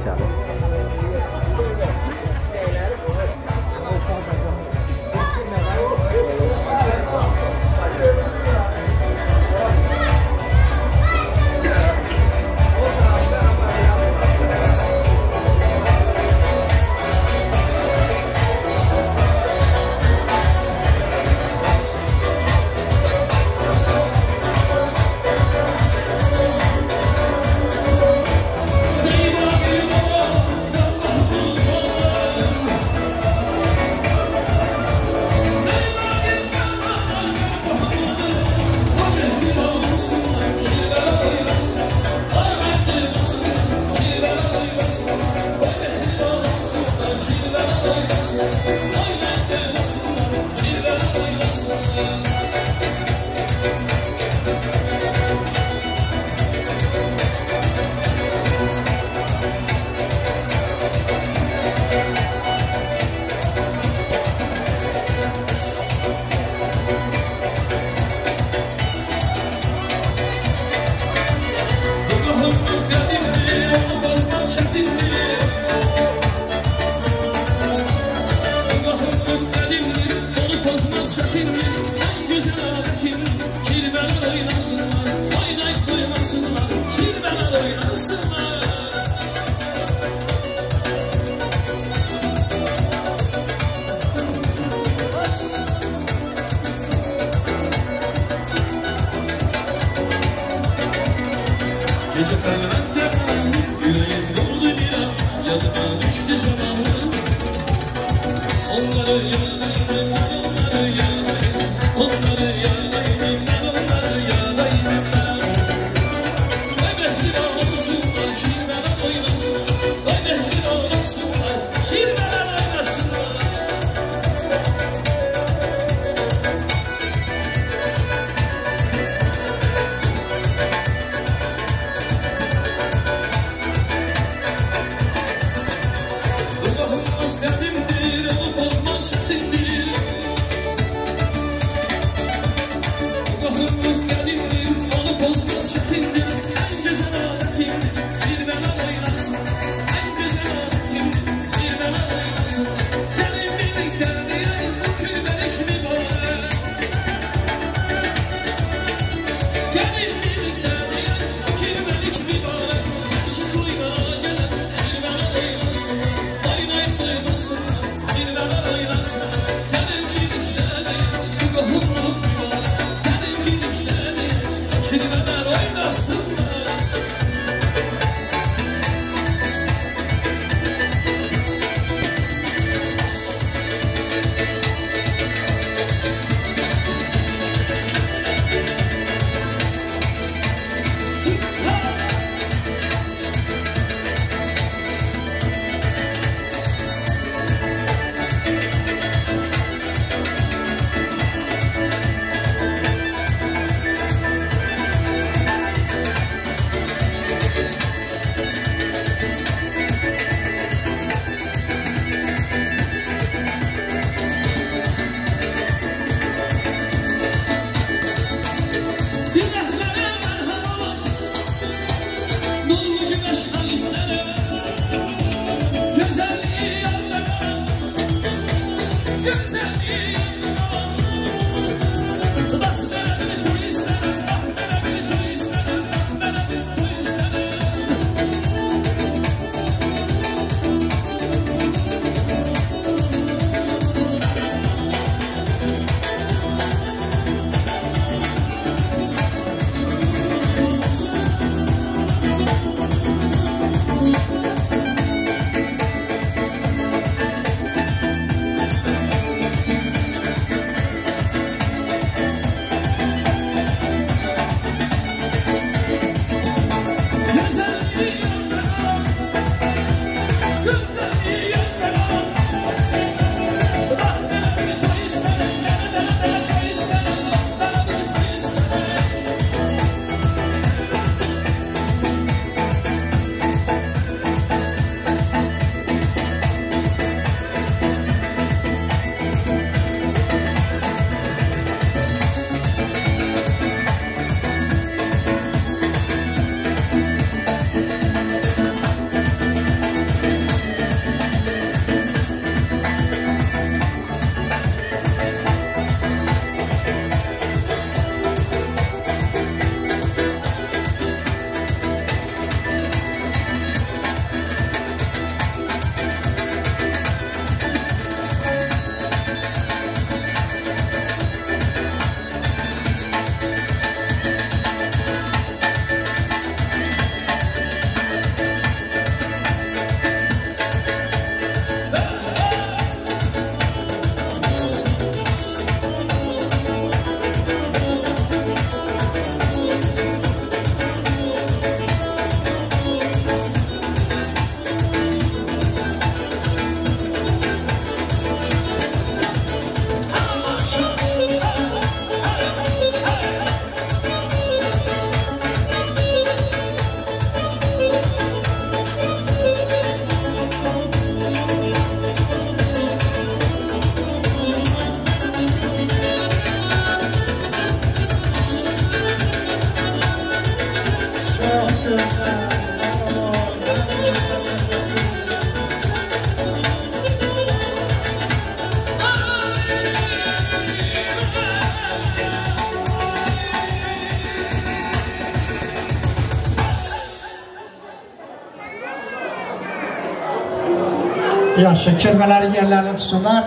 Yaxşı, kirmələri yerlərini tutsunlar.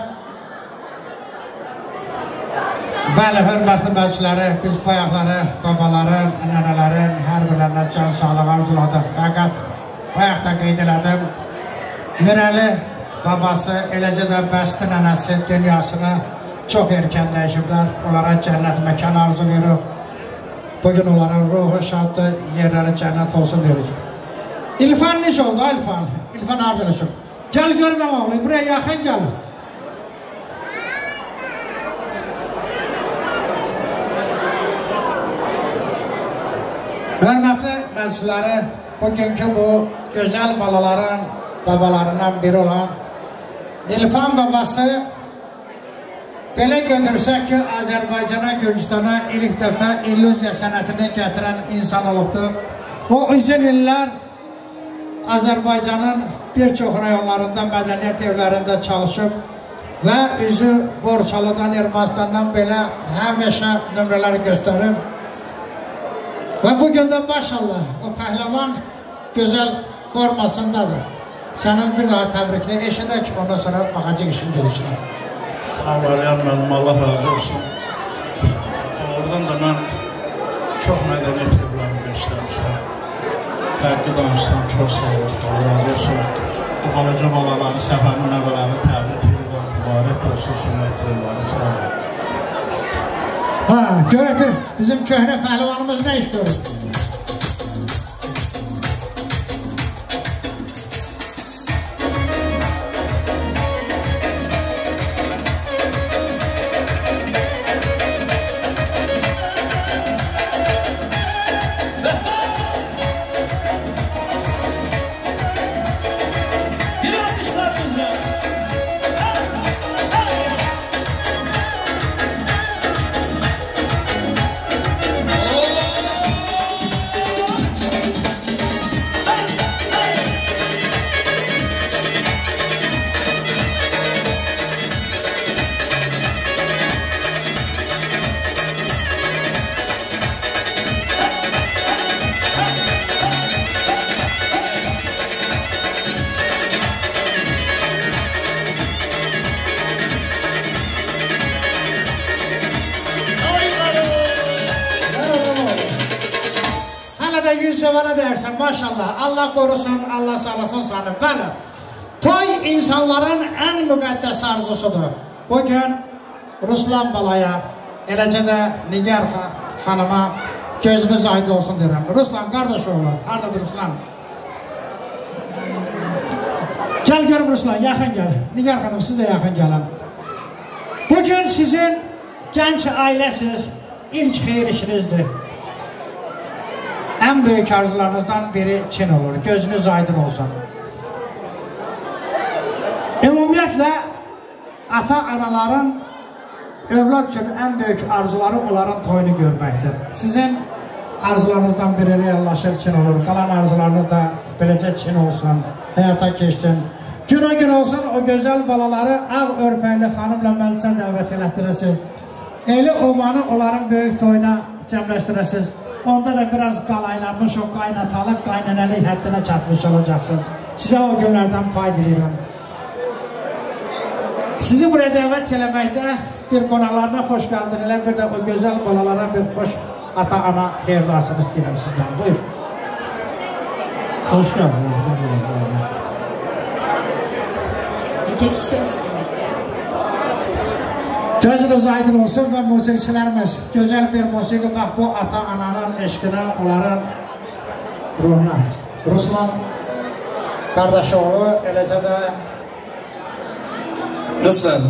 Bəli, hörmətli məclisləri, biz bayaqları, babaların, nənələrin hər birlərinə can sağlığı arzuladıq. Fəqət bayaqda qeyd elədim, Mirəli babası, eləcə də bəsti nənəsi dünyasını çox erkən dəyişiblər. Onlara cənnət məkan arzulayırıq. Bugün onların ruhu şaddır, yerləri cənnət olsun deyirik. İlfan necə oldu İlfan? İlfan Ardilişov. Gəl görməm oğlu, buraya yaxın gəl. Hörmətli məclisləri, bugünkü bu gözəl balaların babalarından biri olan İlfan babası belə götürsək ki, Azərbaycana, Gürcistana ilk dəfə illüziya sənətini gətirən insan olubdur. O uzun illər Azərbaycanın bir çox rayonlarında, mədəniyyət evlərində çalışıb və üzü Borçalıdan, Ermənistandan belə həmişə nömrələr göstərir. Və bugün də maşallah o pəhləvan gözəl formasındadır. Sənin bir daha təbrikli eşidək, ondan sonra baxacaq işin gelişinə. Sağ ol Aliyan müəllim, Allah razı olsun. Oradan da mən çox mədəniyyət evlərində işləmişəm. Fərqli danışsam çox sağ ol, Allah razı olsun. Bu balaca balaları, səfəmin nəvələrini təbrik edirəm. Mübarək olsun, sünnət yolları, sağ ol. Ha, görək bizim köhnə pəhlivanımız nə iş görür? Yüzcevana dersen maşallah, Allah korusun, Allah sağlasın sana. Bəli, toy insanların en müqəddəs arzusudur. Bugün Ruslan balaya, eləcə də Nigar xanıma gözünüz aydın olsun deyirəm. Ruslan, qardaş oğlu, haradadır Ruslan? Gəl görüm Ruslan, yaxın gəl. Nigar xanım, siz də yaxın gəlin. Bugün sizin gənc ailəsiz, ilk xeyir işinizdir. En büyük arzularınızdan biri Çin olur. Gözünüz aydın olsun. Ümumiyyətlə, ata-anaların övlad üçün en büyük arzuları onların toyunu görməkdir. Sizin arzularınızdan biri reallaşır, Çin olur. Qalan arzularınız da beləcə Çin olsun, həyata keçsin. Gün o gün olsun, o gözəl balaları ağ örpəkli xanımla məclisə dəvət elətdirəsiniz. Eli obanı onların böyük toyuna cəmləşdirəsiniz. Onda da biraz qalaylanmış o qaynatalı, qaynənəlik həddinə çatmış olacaqsınız. Sizə o günlərdən pay diləyirəm. Sizi buraya dəvət eləməkdə bir qonaqlarına xoş gəldinlər, bir də o gözəl balalara bir xoş ata-ana xeyirdaşını istəyirəm sizdən. Buyur. Xoş gəldiniz. İki kişi olsun. Gözünüz aydın olsun və musiqiçilərimiz gözəl bir musiqi bax bu ata-ananın eşqinə, onların ruhuna. Ruslan qardaşoğlu eləcə də Ruslan,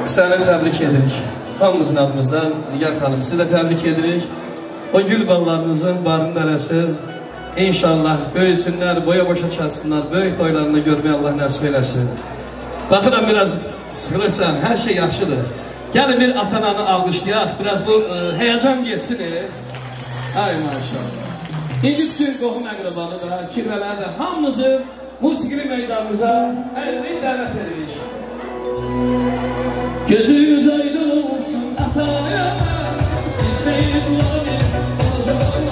səni təbrik edirik. Hamımızın adımızdan Nigar xanım, sizi də təbrik edirik. O gül ballarınızın barını nərəsiz. İnşallah böyüsünlər, boya boşa çatsınlar, böyük toylarında görməyə Allah nəsib eləsin. Baxıram biraz sıxılırsan, hər şey yaxşıdır. Gəlin bir atananı alqışlayaq, biraz bu həyəcan geçsin. Ay maşallah. İndi bütün qohum əqrabanı da, kirvələri də hamınızı musiqili meydanımıza əlini dəvət edirik. Gözünüz aydın olsun ataya, sizdeyi duanı olacağım.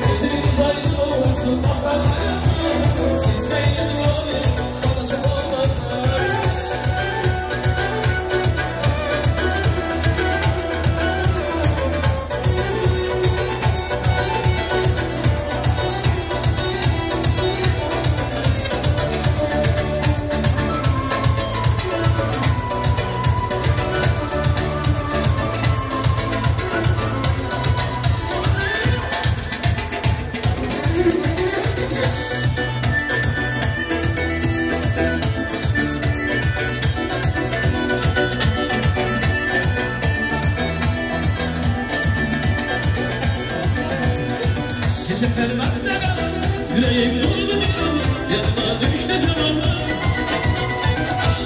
Gözünüz aydın olsun ataya, sizdeyi duanı olacağım. yüreğim durdu bir an, yanıma düştü zamanlar.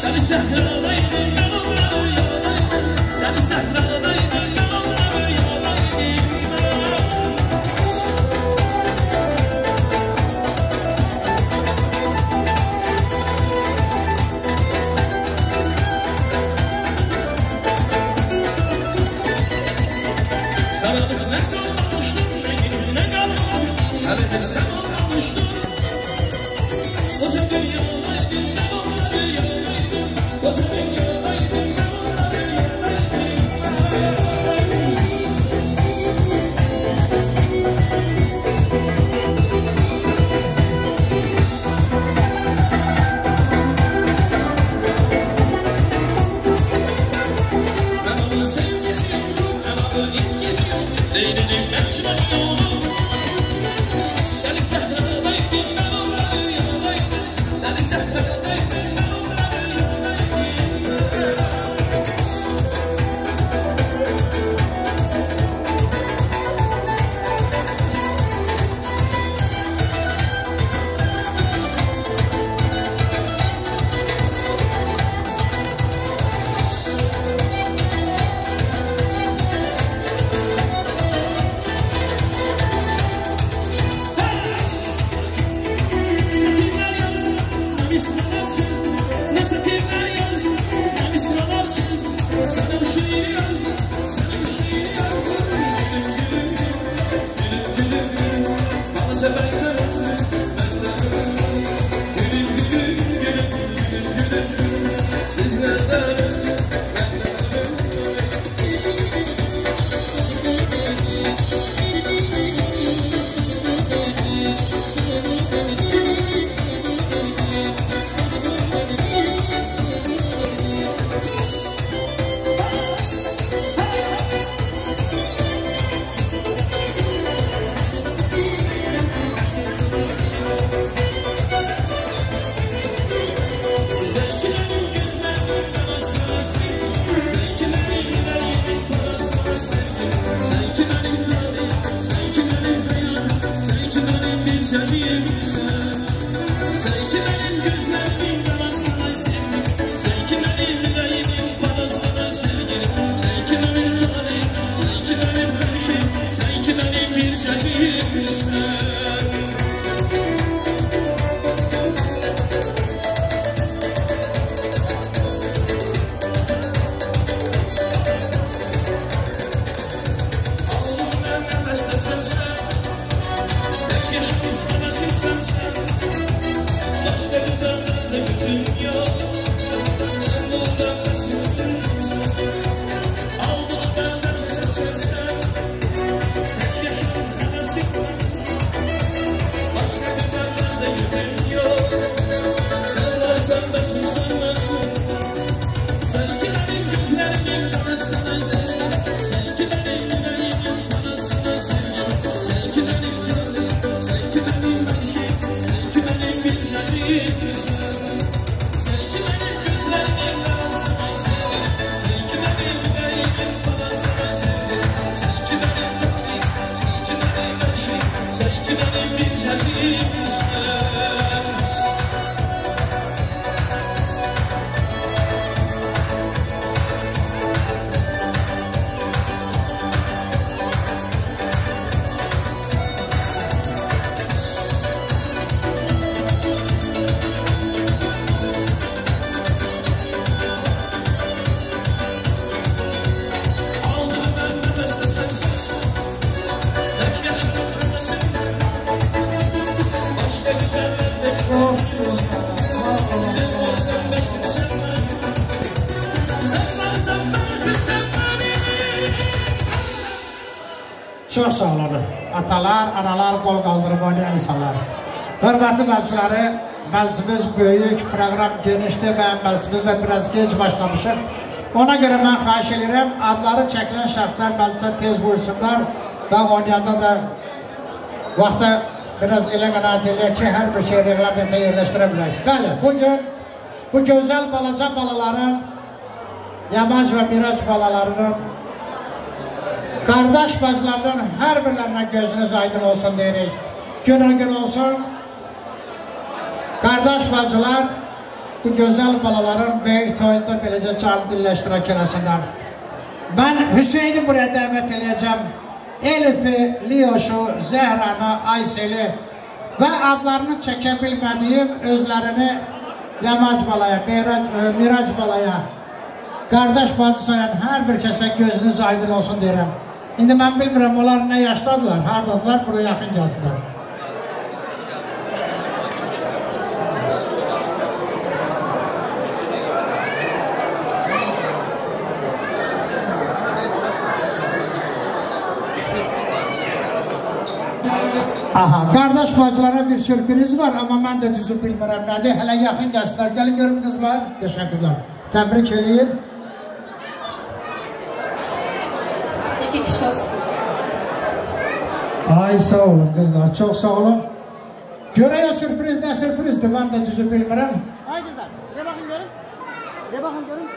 Deli sehradaydım ben onları yaladaydım, deli sehradaydım ben onları yaladaydım. Sarılıp ne sormamıştım, rengine kalmamış, hele de sen olmamıştın. Koca dünyadaydım ben onları yaladaydım, koca dünyadaydım ben onları yaladaydım. Ben onun sevgisi yoktu, ben onun etkisi yoktu, değilim ben çıkmadım oğlum. Deli sehradaydım ben onları yaladaydım, deli sehradaydım ben onları Satirler yazdı, misralar çizdi. Ne satirler yazdı, ne misralar çizdi. Sana bir şiir yazdı, sana bir şiir yazdı. Gülüm gülüm, gülüm gülüm, bana sefer kırmızı, ben de gülüm gülüm, gülüm gülüm, gülüm gülüm. Sizlerden özgür, ben de Zevkilerin gözlerinin arasına sevgi, zevkilerin yüreğinin parasına sevgi, zevkilerin tadı, zevkilerin beyanı, zevkilerin bir çeşiği sen. Zevkilerin gözlerinin arasına sevgi, zevkilerin yüreğinin parasına sevgi, zevkilerin tadı, zevkilerin bir şey, zevkilerin bir çeşiği sen. Ağzımdan nefeste sensen, beş yaşım hevesim sensen. Başka güzellerde gözüm yok, sen buradan nesildin sen. Ağzımdan nefeste sensen, beş yaşım hevesim sensen. Başka güzellerde gözüm yok, sen varsan beşim sen benim. Sevgilerin gözlerinin arasına sevgi, sevgilerin yüreğinin arasına sevgi, sevgilerin tadı, sevgilerin bir şey, sevgilerin bir çeşiği sen. Sevgilerin gözlerinin arasına sevgi, sevgilerin yüreğinin arasına sevgi, sevgilerin tadı, sevgilerin bir şey, sevgilerin bir çeşiği sen. Aldım ben nefeste sensiz, tek yaşarım hevesimden. Başka güzellerde çok sen varsan beşim sen benim. Sen varsan beşim sen benim. Çox sağ olun. Atalar, analar, qol qaldırıb oynayan insanlar. Hörmətli məclisləri, məclisimiz böyük, proqram genişdir və məclisimiz də biraz genç başlamışıq. Ona görə mən xahiş edirəm, adları çəkilən şəxslər məclisə tez buyursunlar və oynayanda da vaxtı biraz elə qənaət eləyək ki, hər bir şey reglamentə yerləşdirə bilək. Bəli, bugün bu gözəl balaca balaların, Yamac və Mirac balalarının, qardaş bacılarının hər birlərinə gözünüz aydın olsun deyirik. Gün olsun, Qardaş bacılar, bu gözəl balaların böyük toyunda beləcə canlı dilləşdirək eləsinlər. Mən Hüseyni buraya dəvət edəcəm. Elif'i, Liyoşu, Zəhranı, Ayseli və adlarını çəkə bilmədiyim özlərini Yamac balaya, Mirac balaya, qardaş bacı sayan hər bir kəsə gözünüz aydın olsun deyirəm. İndi mən bilmirəm, onlar nə yaşdadılar, haradadılar, buraya yaxın gəlsinlər. Aha, qardaş bacılara bir sürpriz var, amma mən də düzü bilmirəm nədir. Hələ yaxın gəlsinlər, gəlin görün qızlar. Təşəkkürlər. Təbrik eləyin. İki kişi olsun. Ay, sağ olun qızlar, çox sağ olun. Görəyə sürpriz nə sürprizdir, mən də düzü bilmirəm. Ay qızlar, de baxın görün. De baxın görün.